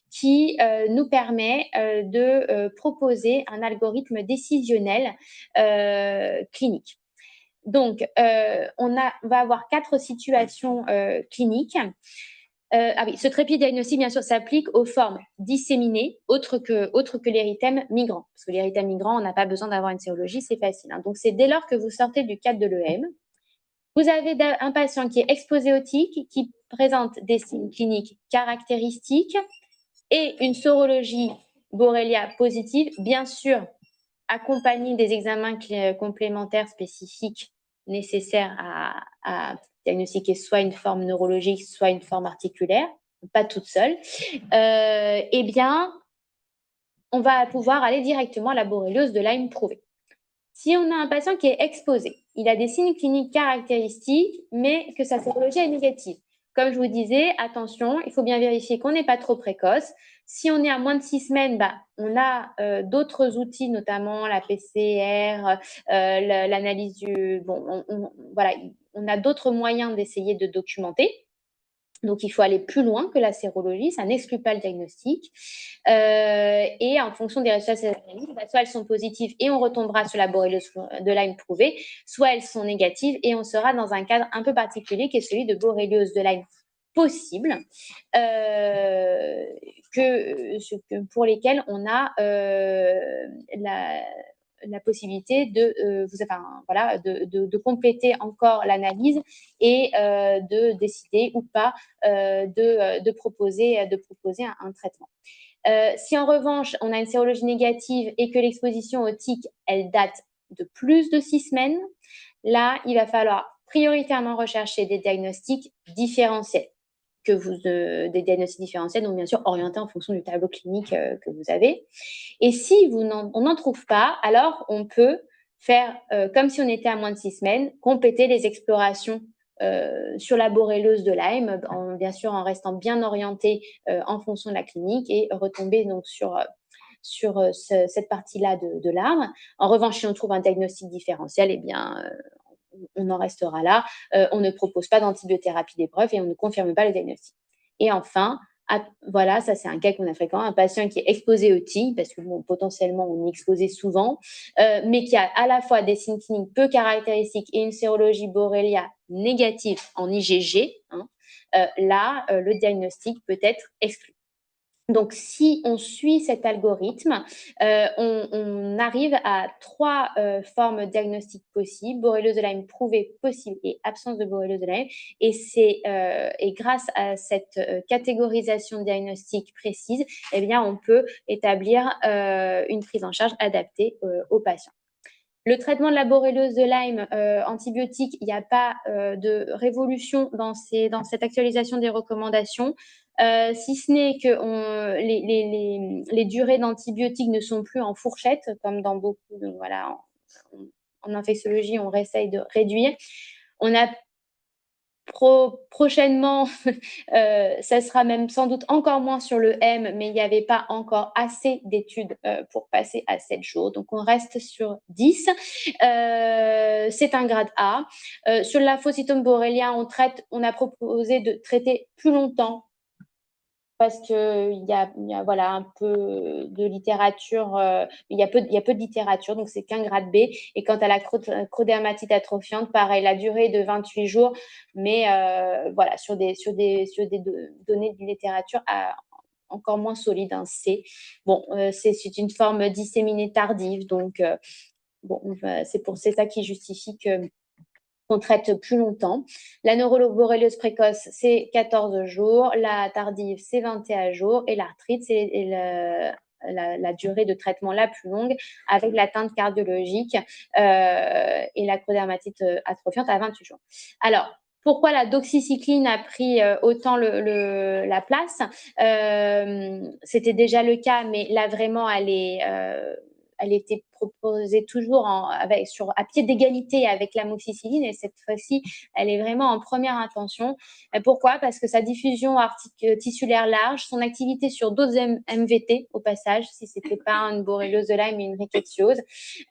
qui nous permet de proposer un algorithme décisionnel clinique. Donc, on va avoir 4 situations cliniques. Ce trépied diagnostique, bien sûr, s'applique aux formes disséminées, autres que l'érythème migrant. Parce que l'érythème migrant, on n'a pas besoin d'avoir une sérologie, c'est facile. Donc, c'est dès lors que vous sortez du cadre de l'EM, Vous avez un patient qui est exposé au tic, qui présente des signes cliniques caractéristiques et une sorologie Borrelia positive, bien sûr, accompagnée des examens complémentaires spécifiques nécessaires à diagnostiquer soit une forme neurologique, soit une forme articulaire, pas toute seule, eh bien, on va pouvoir aller directement à la borréliose de Lyme prouvée. Si on a un patient qui est exposé, il a des signes cliniques caractéristiques, mais que sa sérologie est négative. Comme je vous disais, attention, il faut bien vérifier qu'on n'est pas trop précoce. Si on est à moins de 6 semaines, on a d'autres outils, notamment la PCR, l'analyse du... Bon, voilà, on a d'autres moyens d'essayer de documenter. Donc, il faut aller plus loin que la sérologie, ça n'exclut pas le diagnostic. Et en fonction des résultats de ces analyses, soit elles sont positives et on retombera sur la borréliose de Lyme prouvée, soit elles sont négatives et on sera dans un cadre un peu particulier qui est celui de borréliose de Lyme possible, pour lesquels on a la possibilité de compléter encore l'analyse et de décider ou pas de proposer un traitement. Si en revanche, on a une sérologie négative et que l'exposition au tic, elle date de plus de 6 semaines, là, il va falloir prioritairement rechercher des diagnostics différentiels. Des diagnostics différentiels, donc bien sûr orientés en fonction du tableau clinique que vous avez. Et si on n'en trouve pas, alors on peut faire comme si on était à moins de 6 semaines, compléter les explorations sur la borréliose de Lyme, bien sûr en restant bien orienté en fonction de la clinique et retomber donc sur cette partie-là de l'arbre. En revanche, si on trouve un diagnostic différentiel, eh bien, on en restera là. On ne propose pas d'antibiothérapie d'épreuve et on ne confirme pas le diagnostic. Et enfin, voilà, ça c'est un cas qu'on a fréquent, un patient qui est exposé au tic, parce que potentiellement on est exposé souvent, mais qui a à la fois des signes cliniques peu caractéristiques et une sérologie Borrelia négative en IgG, là, le diagnostic peut être exclu. Donc, si on suit cet algorithme, on arrive à 3 formes diagnostiques possibles, borréliose de Lyme prouvée possible et absence de borréliose de Lyme. Et grâce à cette catégorisation diagnostique précise, eh bien, on peut établir une prise en charge adaptée aux patients. Le traitement de la borréliose de Lyme antibiotique, il n'y a pas de révolution dans cette actualisation des recommandations. Si ce n'est que les durées d'antibiotiques ne sont plus en fourchette, comme dans beaucoup en infectiologie, on essaye de réduire. On a prochainement, ça sera même sans doute encore moins sur le M, mais il n'y avait pas encore assez d'études pour passer à 7 jours. Donc, on reste sur 10. C'est un grade A. Sur le lymphocytome borrélien, on a proposé de traiter plus longtemps parce qu'il y a un peu de littérature, il y a peu de littérature, donc c'est qu'un grade B. Et quant à la chorodermatite atrophiante, pareil, la durée est de 28 jours, mais sur des données de littérature encore moins solides, C. Bon, c'est une forme disséminée tardive, donc c'est ça qui justifie qu'on traite plus longtemps. La neuroborréliose précoce, c'est 14 jours. La tardive, c'est 21 jours. Et l'arthrite, c'est la durée de traitement la plus longue avec l'atteinte cardiologique et la chorodermatite atrophiante à 28 jours. Alors, pourquoi la doxycycline a pris autant la place C'était déjà le cas, mais là, vraiment, elle était proposée toujours à pied d'égalité avec l'amoxicilline et cette fois-ci, elle est vraiment en première intention. Pourquoi ? Parce que sa diffusion tissulaire large, son activité sur d'autres MVT au passage, si ce n'était pas une borréliose de Lyme mais une rickettsiose,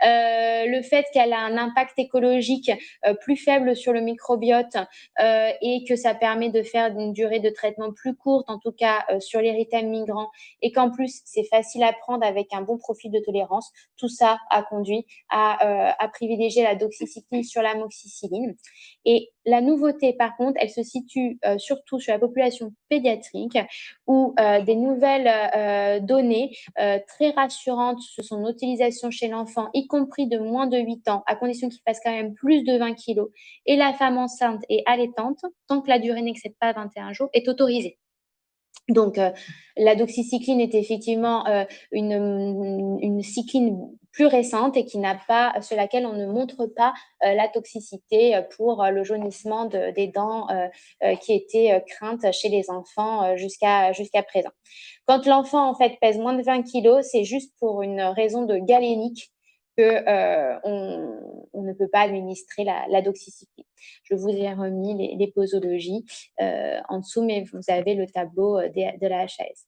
le fait qu'elle a un impact écologique plus faible sur le microbiote et que ça permet de faire une durée de traitement plus courte, en tout cas sur l'érythème migrant, et qu'en plus, c'est facile à prendre avec un bon profil de tolérance. Tout ça a conduit à privilégier la doxycycline sur l'amoxicilline. Et la nouveauté, par contre, elle se situe surtout sur la population pédiatrique où des nouvelles données très rassurantes sur son utilisation chez l'enfant, y compris de moins de 8 ans, à condition qu'il fasse quand même plus de 20 kilos, et la femme enceinte et allaitante, tant que la durée n'excède pas 21 jours, est autorisée. Donc, la doxycycline est effectivement une cycline plus récente et sur laquelle on ne montre pas la toxicité pour le jaunissement des dents qui était crainte chez les enfants jusqu'à présent. Quand l'enfant en fait pèse moins de 20 kilos, c'est juste pour une raison de galénique que on ne peut pas administrer la doxycycline. Je vous ai remis les posologies en dessous, mais vous avez le tableau de la HAS.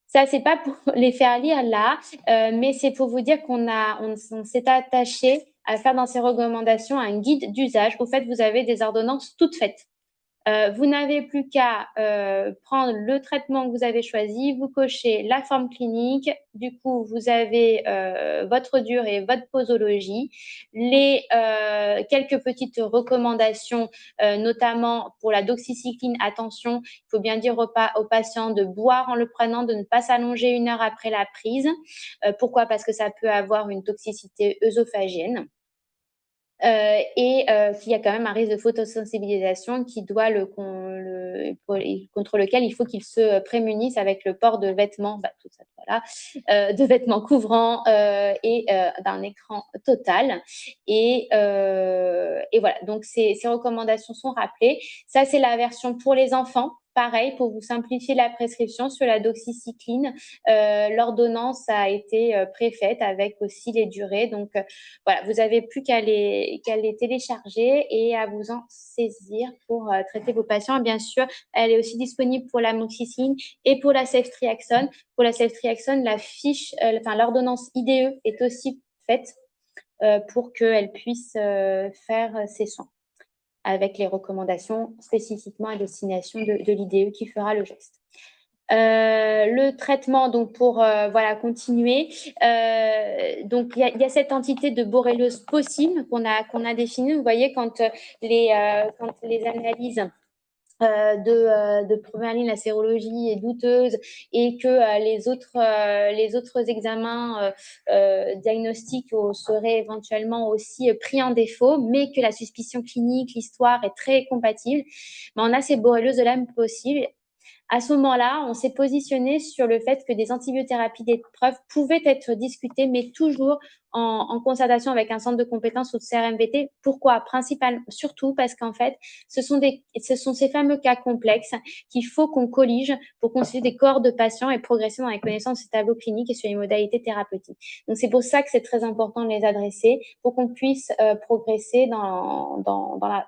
Ça, c'est pas pour les faire lire là, mais c'est pour vous dire qu'on s'est attaché à faire dans ces recommandations un guide d'usage. Au fait, vous avez des ordonnances toutes faites. Vous n'avez plus qu'à prendre le traitement que vous avez choisi, vous cochez la forme clinique, du coup vous avez votre durée, votre posologie, les quelques petites recommandations, notamment pour la doxycycline. Attention, il faut bien dire aux patients de boire en le prenant, de ne pas s'allonger 1 heure après la prise. Pourquoi? Parce que ça peut avoir une toxicité œsophagienne. Qu'il y a quand même un risque de photosensibilisation contre lequel il faut qu'ils se prémunissent avec le port de vêtements, tout ça, voilà, de vêtements couvrants et d'un écran total. Et voilà, donc ces recommandations sont rappelées. Ça, c'est la version pour les enfants. Pareil, pour vous simplifier la prescription sur la doxycycline, l'ordonnance a été préfaite avec aussi les durées. Donc, voilà, vous n'avez plus qu'à les télécharger et à vous en saisir pour traiter vos patients. Et bien sûr, elle est aussi disponible pour l'amoxicilline et pour la ceftriaxone. Pour la ceftriaxone, l'ordonnance IDE est aussi faite pour qu'elle puisse faire ses soins, avec les recommandations spécifiquement à destination de l'IDE qui fera le geste. Le traitement, donc pour continuer, donc il y a cette entité de borréliose possible qu'on a définie. Vous voyez, quand les analyses de première ligne, la sérologie est douteuse et que les autres examens diagnostiques seraient éventuellement aussi pris en défaut, mais que la suspicion clinique, l'histoire est très compatible, mais on a ces borrélioses de Lyme possibles. À ce moment-là, on s'est positionné sur le fait que des antibiothérapies d'épreuve pouvaient être discutées, mais toujours en concertation avec un centre de compétences ou de CRMVT. Pourquoi? Principalement, surtout parce qu'en fait, ce sont ces fameux cas complexes qu'il faut qu'on collige pour constituer des cohortes de patients et progresser dans les connaissances des tableaux cliniques et sur les modalités thérapeutiques. Donc, c'est pour ça que c'est très important de les adresser pour qu'on puisse progresser dans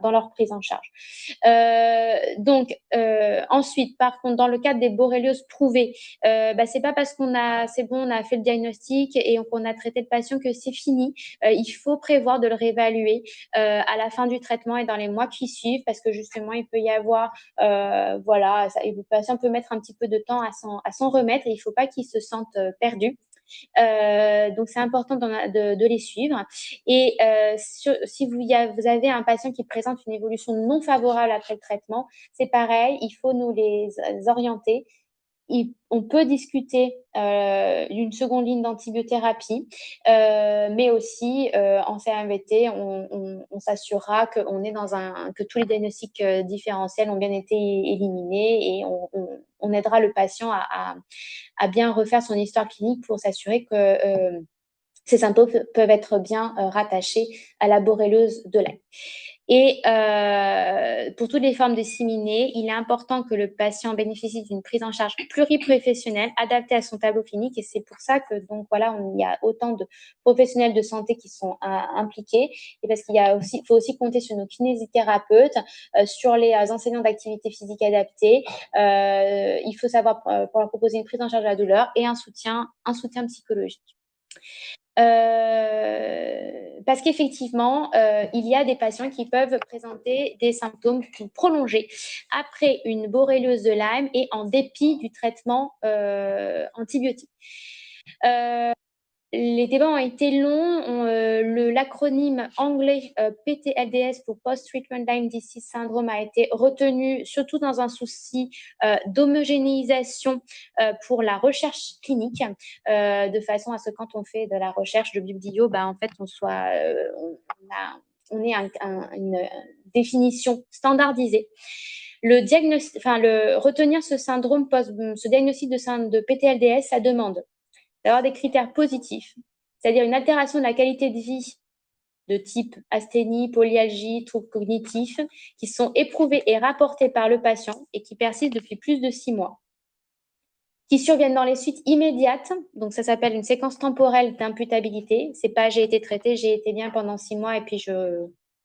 leur prise en charge. Ensuite, par contre, dans le cadre des borrélioses prouvées, c'est pas parce on a fait le diagnostic et qu'on a traité le patient que c'est fini. Il faut prévoir de le réévaluer à la fin du traitement et dans les mois qui suivent, parce que justement, il peut y avoir, le patient peut mettre un petit peu de temps à s'en remettre et il ne faut pas qu'il se sente perdu. Donc, c'est important de les suivre. Et si vous avez un patient qui présente une évolution non favorable après le traitement, c'est pareil, il faut nous les orienter. On peut discuter d'une seconde ligne d'antibiothérapie, mais aussi en CMVT, on s'assurera que tous les diagnostics différentiels ont bien été éliminés et on aidera le patient à bien refaire son histoire clinique pour s'assurer que ces symptômes peuvent être bien rattachés à la borréliose de Lyme. Et pour toutes les formes disséminées, il est important que le patient bénéficie d'une prise en charge pluriprofessionnelle adaptée à son tableau clinique. Et c'est pour ça que il y a autant de professionnels de santé qui sont impliqués. Et parce qu'il faut aussi compter sur nos kinésithérapeutes, sur les enseignants d'activité physique adaptée. Il faut savoir pour leur proposer une prise en charge de la douleur et un soutien psychologique. Parce qu'effectivement, il y a des patients qui peuvent présenter des symptômes prolongés après une borréliose de Lyme et en dépit du traitement antibiotique. Les débats ont été longs. L'acronyme anglais PTLDS pour Post-Treatment Lyme Disease Syndrome a été retenu, surtout dans un souci d'homogénéisation pour la recherche clinique, de façon à ce que quand on fait de la recherche de BibDio, en fait, on ait une définition standardisée. Retenir ce diagnostic de PTLDS, ça demande d'avoir des critères positifs, c'est-à-dire une altération de la qualité de vie de type asthénie, polyalgie, troubles cognitifs, qui sont éprouvés et rapportés par le patient et qui persistent depuis plus de 6 mois, qui surviennent dans les suites immédiates. Donc, ça s'appelle une séquence temporelle d'imputabilité. C'est pas j'ai été traité, j'ai été bien pendant 6 mois et puis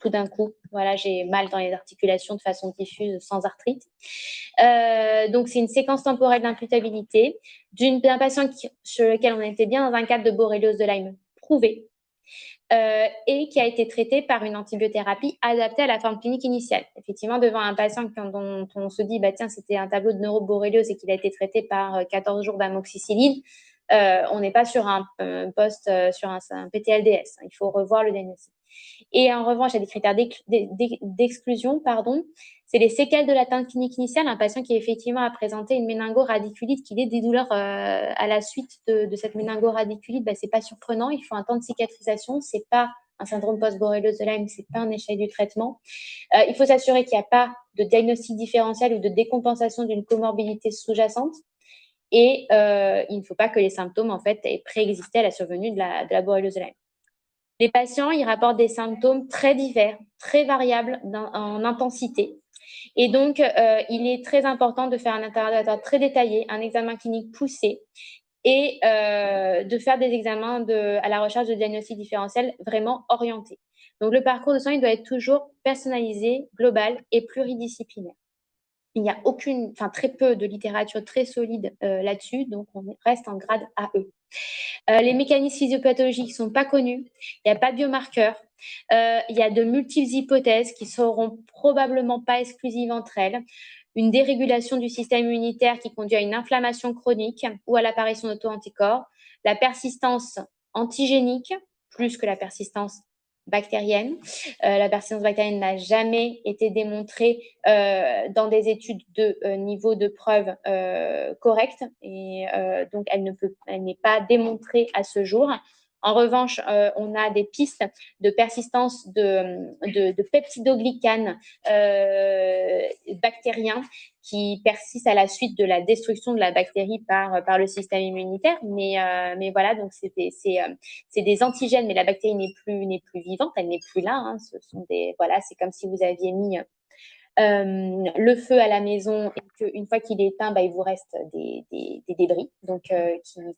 tout d'un coup, voilà, j'ai mal dans les articulations de façon diffuse sans arthrite. Donc, c'est une séquence temporelle d'imputabilité d'un patient sur lequel on était bien dans un cadre de borréliose de Lyme prouvé et qui a été traité par une antibiothérapie adaptée à la forme clinique initiale. Effectivement, devant un patient dont on se dit, tiens, c'était un tableau de neuroborréliose et qu'il a été traité par 14 jours d'amoxicilline, on n'est pas sur un PTLDS. Il faut revoir le diagnostic. Et en revanche, il y a des critères d'exclusion, c'est les séquelles de l'atteinte clinique initiale. Un patient qui effectivement a présenté une méningo-radiculite, qu'il ait des douleurs à la suite de cette méningo-radiculite, c'est pas surprenant. Il faut un temps de cicatrisation. C'est pas un syndrome post-borréliose de Lyme, c'est pas un échec du traitement. Il faut s'assurer qu'il n'y a pas de diagnostic différentiel ou de décompensation d'une comorbidité sous-jacente. Et il ne faut pas que les symptômes en fait aient préexisté à la survenue de la borréliose de Lyme. Les patients, ils rapportent des symptômes très divers, très variables en intensité. Et donc, il est très important de faire un interrogatoire très détaillé, un examen clinique poussé et de faire des examens à la recherche de diagnostics différentiels vraiment orientés. Donc, le parcours de soins, il doit être toujours personnalisé, global et pluridisciplinaire. Il n'y a très peu de littérature très solide là-dessus, donc on reste en grade AE. Les mécanismes physiopathologiques ne sont pas connus, il n'y a pas de biomarqueurs, il y a de multiples hypothèses qui ne seront probablement pas exclusives entre elles. Une dérégulation du système immunitaire qui conduit à une inflammation chronique ou à l'apparition d'auto-anticorps, la persistance antigénique plus que la persistance bactérienne. La persistance bactérienne n'a jamais été démontrée dans des études de niveau de preuve correct et donc elle n'est pas démontrée à ce jour. En revanche, on a des pistes de persistance de peptidoglycanes bactériens qui persistent à la suite de la destruction de la bactérie par le système immunitaire. Mais voilà, donc c'est des antigènes, mais la bactérie n'est plus vivante, elle n'est plus là. C'est comme si vous aviez mis le feu à la maison et qu'une fois qu'il est éteint, il vous reste des débris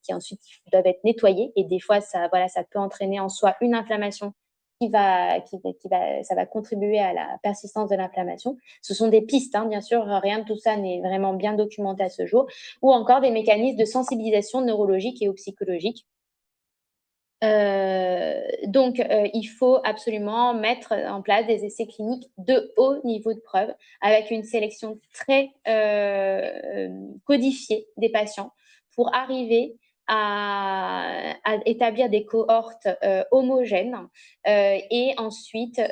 qui ensuite doivent être nettoyés. Et des fois, ça peut entraîner en soi une inflammation ça va contribuer à la persistance de l'inflammation. Ce sont des pistes, bien sûr, rien de tout ça n'est vraiment bien documenté à ce jour, ou encore des mécanismes de sensibilisation neurologique et ou psychologique. Il faut absolument mettre en place des essais cliniques de haut niveau de preuve avec une sélection très codifiée des patients pour arriver à établir des cohortes homogènes et ensuite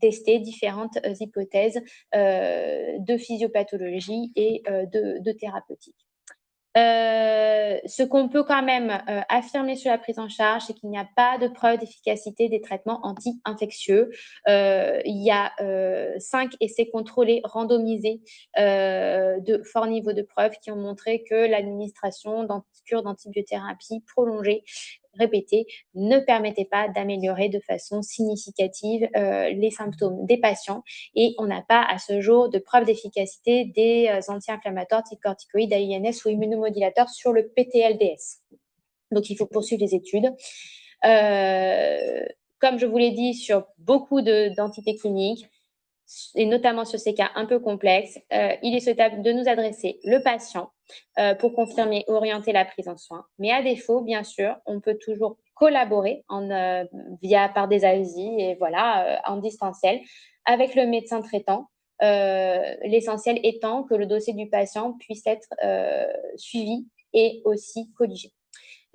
tester différentes hypothèses de physiopathologie et de thérapeutique. Ce qu'on peut quand même affirmer sur la prise en charge, c'est qu'il n'y a pas de preuve d'efficacité des traitements anti-infectieux. Il y a 5 essais contrôlés randomisés de fort niveau de preuve qui ont montré que l'administration d'une cure d'antibiothérapie prolongée répétée ne permettait pas d'améliorer de façon significative les symptômes des patients et on n'a pas à ce jour de preuve d'efficacité des anti-inflammatoires type corticoïdes, AINS ou immunomodulateurs sur le PTLDS. Donc, il faut poursuivre les études. Comme je vous l'ai dit, sur beaucoup d'entités cliniques, et notamment sur ces cas un peu complexes, il est souhaitable de nous adresser le patient pour confirmer ou orienter la prise en soins. Mais à défaut, bien sûr, on peut toujours collaborer par des avis et en distanciel avec le médecin traitant. L'essentiel étant que le dossier du patient puisse être suivi et aussi colligé.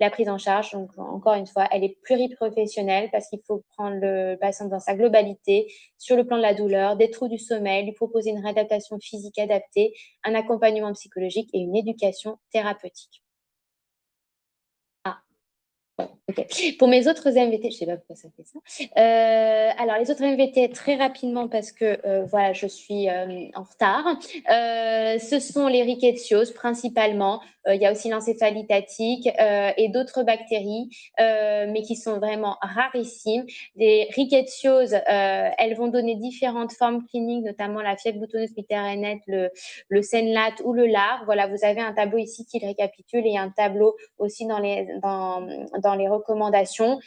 La prise en charge, donc encore une fois, elle est pluriprofessionnelle parce qu'il faut prendre le patient dans sa globalité, sur le plan de la douleur, des troubles du sommeil, lui proposer une réadaptation physique adaptée, un accompagnement psychologique et une éducation thérapeutique. Ok. Pour mes autres MVT, je ne sais pas pourquoi ça fait ça. Alors, les autres MVT, très rapidement, parce que voilà, je suis en retard. Ce sont les rickettsioses principalement. Il y a aussi l'encéphalite et d'autres bactéries, mais qui sont vraiment rarissimes. Les rickettsioses, elles vont donner différentes formes cliniques, notamment la fièvre boutonneuse pitérénète, le SENLAT ou le LAR. Voilà, vous avez un tableau ici qui le récapitule et un tableau aussi dans les recommandations.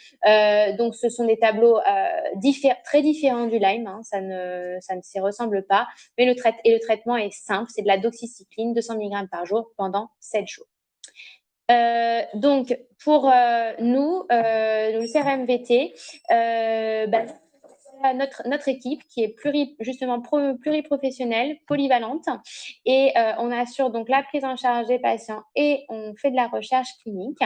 Donc, ce sont des tableaux très différents du Lyme, hein, ça ne s'y ressemble pas, mais le traitement est simple, c'est de la doxycycline, 200 mg par jour pendant 7 jours. Donc, pour nous, le CRMVT, notre équipe qui est justement pluriprofessionnelle, polyvalente, et on assure donc la prise en charge des patients et on fait de la recherche clinique.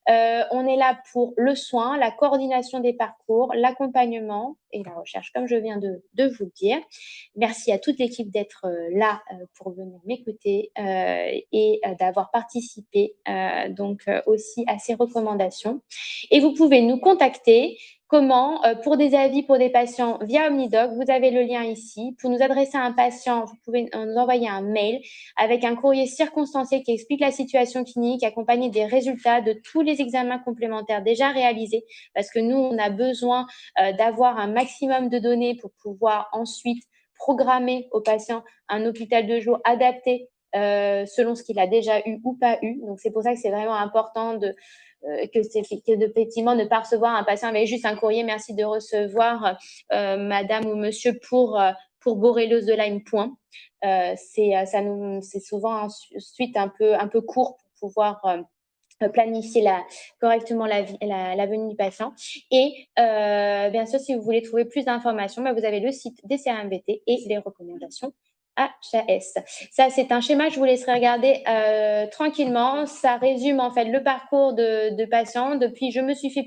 On est là pour le soin, la coordination des parcours, l'accompagnement et la recherche, comme je viens de vous le dire. Merci à toute l'équipe d'être là pour venir m'écouter et d'avoir participé donc aussi à ces recommandations. Et vous pouvez nous contacter. Comment? Pour des avis pour des patients via OmniDoc, vous avez le lien ici. Pour nous adresser à un patient, vous pouvez nous envoyer un mail avec un courrier circonstancié qui explique la situation clinique, accompagné des résultats de tous les examens complémentaires déjà réalisés, parce que nous, on a besoin d'avoir un maximum de données pour pouvoir ensuite programmer au patient un hôpital de jour adapté selon ce qu'il a déjà eu ou pas eu. Donc, c'est pour ça que c'est vraiment important effectivement ne pas recevoir un patient avec juste un courrier, merci de recevoir madame ou monsieur pour borréliose de Lyme, point. C'est souvent ensuite un peu court pour pouvoir planifier correctement la venue du patient. Et bien sûr, si vous voulez trouver plus d'informations, vous avez le site des CRMVT et les recommandations HAS. Ça, c'est un schéma que je vous laisserai regarder tranquillement. Ça résume en fait le parcours de patients depuis je me suis fait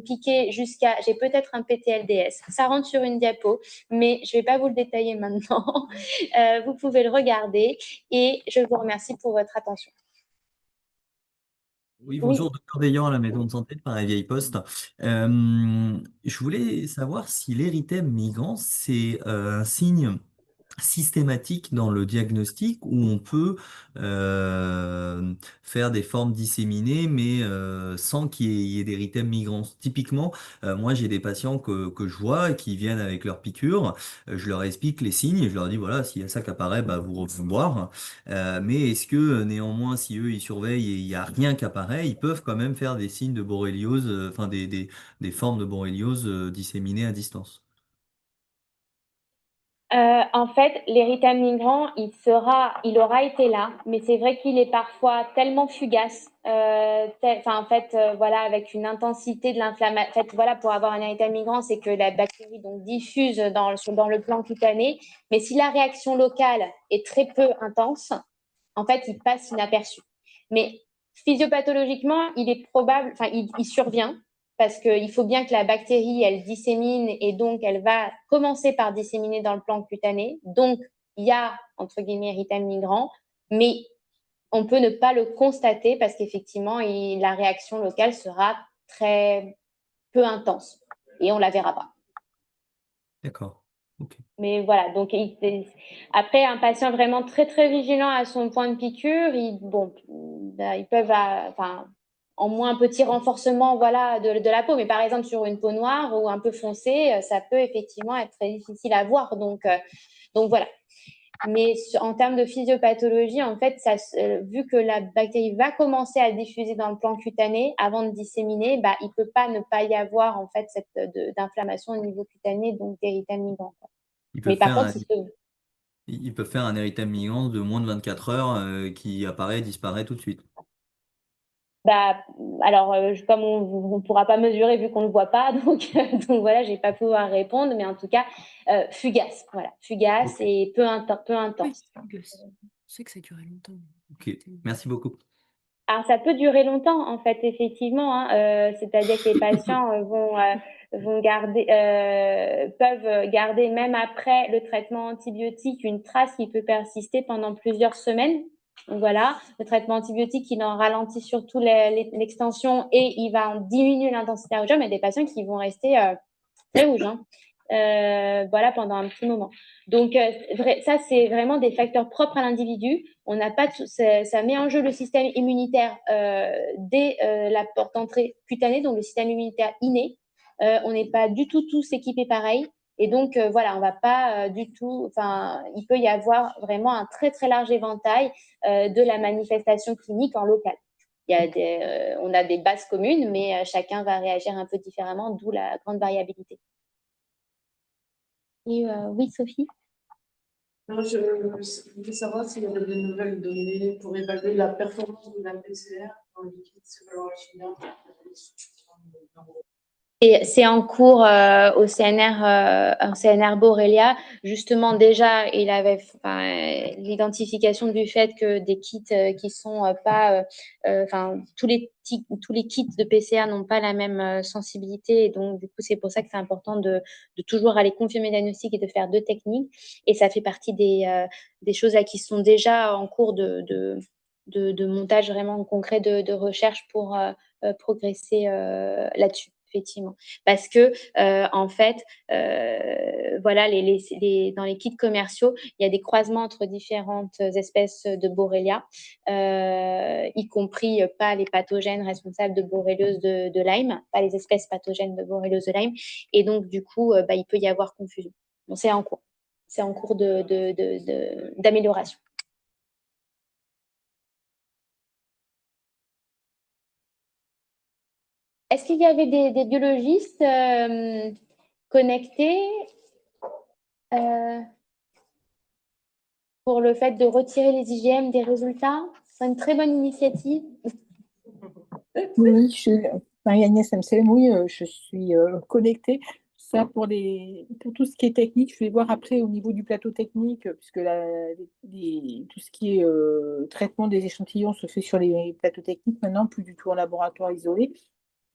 piquer jusqu'à j'ai peut-être un PTLDS. Ça rentre sur une diapo, mais je ne vais pas vous le détailler maintenant. Vous pouvez le regarder et je vous remercie pour votre attention. Oui, bonjour, docteur Veillant à la Maison de Santé de Paris-Vieille-Poste. Je voulais savoir si l'érythème migrant, c'est un signe systématique dans le diagnostic où on peut faire des formes disséminées mais sans qu'il y ait d'érythème migrant. Typiquement, moi j'ai des patients que je vois qui viennent avec leur piqûre, je leur explique les signes, je leur dis voilà, s'il y a ça qui apparaît, vous revenez boire. Mais est-ce que néanmoins, si eux ils surveillent et il n'y a rien qui apparaît, ils peuvent quand même faire des signes de borréliose, enfin des formes de borréliose disséminées à distance? En fait, l'érythème migrant, il aura été là, mais c'est vrai qu'il est parfois tellement fugace, voilà, avec une intensité de l'inflammation. En fait, voilà, pour avoir un érythème migrant, c'est que la bactérie donc diffuse dans le plan cutané, mais si la réaction locale est très peu intense, en fait, il passe inaperçu. Mais physiopathologiquement, il est probable, il survient parce qu'il faut bien que la bactérie, elle dissémine et donc elle va commencer par disséminer dans le plan cutané. Donc, il y a, entre guillemets, érythème migrant, mais on peut ne pas le constater parce qu'effectivement, la réaction locale sera très peu intense et on ne la verra pas. D'accord. Ok. Mais voilà, donc après, un patient vraiment très, très vigilant à son point de piqûre, ils peuvent, en moins un petit renforcement voilà, de la peau. Mais par exemple, sur une peau noire ou un peu foncée, ça peut effectivement être très difficile à voir. Donc voilà. Mais en termes de physiopathologie, en fait, vu que la bactérie va commencer à diffuser dans le plan cutané avant de disséminer, il ne peut pas ne pas y avoir en fait d'inflammation au niveau cutané, donc d'érythème migrant. Mais par contre, Ils peuvent faire un érythème migrant de moins de 24 heures qui apparaît, disparaît tout de suite. Alors, comme on ne pourra pas mesurer vu qu'on ne le voit pas, donc voilà, je ne vais pas pouvoir répondre, mais en tout cas, fugace, voilà, fugace et peu intense. C'est que ça durait longtemps. Ok, merci beaucoup. Alors, ça peut durer longtemps, en fait, effectivement, hein. C'est-à-dire que les patients peuvent garder, même après le traitement antibiotique, une trace qui peut persister pendant plusieurs semaines. Donc voilà, le traitement antibiotique, il en ralentit surtout l'extension et il va en diminuer l'intensité rougeole, mais des patients qui vont rester très rouges, hein. Voilà, pendant un petit moment. Donc, ça, c'est vraiment des facteurs propres à l'individu. On n'a pas ça met en jeu le système immunitaire dès la porte d'entrée cutanée, donc le système immunitaire inné. On n'est pas du tout tous équipés pareil. Et donc, voilà, on va pas du tout. Enfin, il peut y avoir vraiment un très, très large éventail de la manifestation clinique en local. On a des bases communes, mais chacun va réagir un peu différemment, d'où la grande variabilité. Et oui, Sophie? Alors, je voulais savoir s'il y avait des nouvelles données pour évaluer la performance de la PCR dans le liquide céphalo-rachidien. Et c'est en cours au CNR Borrelia. Justement, déjà, il avait l'identification du fait que des kits qui sont pas, tous les kits de PCR n'ont pas la même sensibilité. Et donc, du coup, c'est pour ça que c'est important de toujours aller confirmer le diagnostic et de faire 2 techniques. Et ça fait partie des choses là qui sont déjà en cours de montage vraiment concret de recherche pour progresser là-dessus. Effectivement, parce que en fait, voilà, dans les kits commerciaux, il y a des croisements entre différentes espèces de Borrelia, y compris pas les pathogènes responsables de borréliose de Lyme, pas les espèces pathogènes de borréliose de Lyme, et donc du coup, il peut y avoir confusion. Donc c'est en cours d'amélioration. Est-ce qu'il y avait des biologistes connectés pour le fait de retirer les IgM des résultats? C'est une très bonne initiative. Oui, Marie-Agnès MCM, oui, je suis connectée. Ça, pour tout ce qui est technique, je vais voir après au niveau du plateau technique, puisque tout ce qui est traitement des échantillons se fait sur les plateaux techniques maintenant, plus du tout en laboratoire isolé.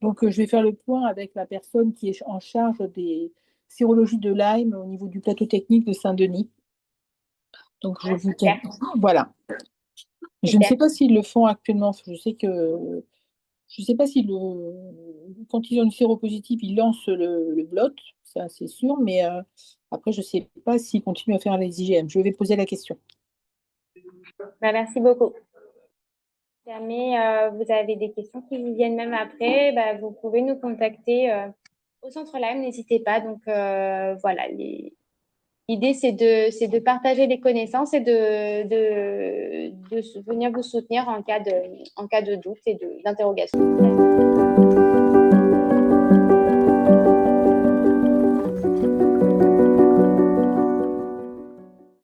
Donc, je vais faire le point avec la personne qui est en charge des sérologies de Lyme au niveau du plateau technique de Saint-Denis. Donc, je vous tiens. Voilà. Je ne sais pas s'ils le font actuellement. Je ne sais pas si quand ils ont une séropositive, ils lancent le blot, ça c'est sûr, mais après, je ne sais pas s'ils continuent à faire les IgM. Je vais poser la question. Merci beaucoup. Si jamais vous avez des questions qui vous viennent même après, vous pouvez nous contacter au centre Lyme, n'hésitez pas. Donc voilà, l'idée c'est de partager les connaissances et de venir vous soutenir en cas de doute et d'interrogation.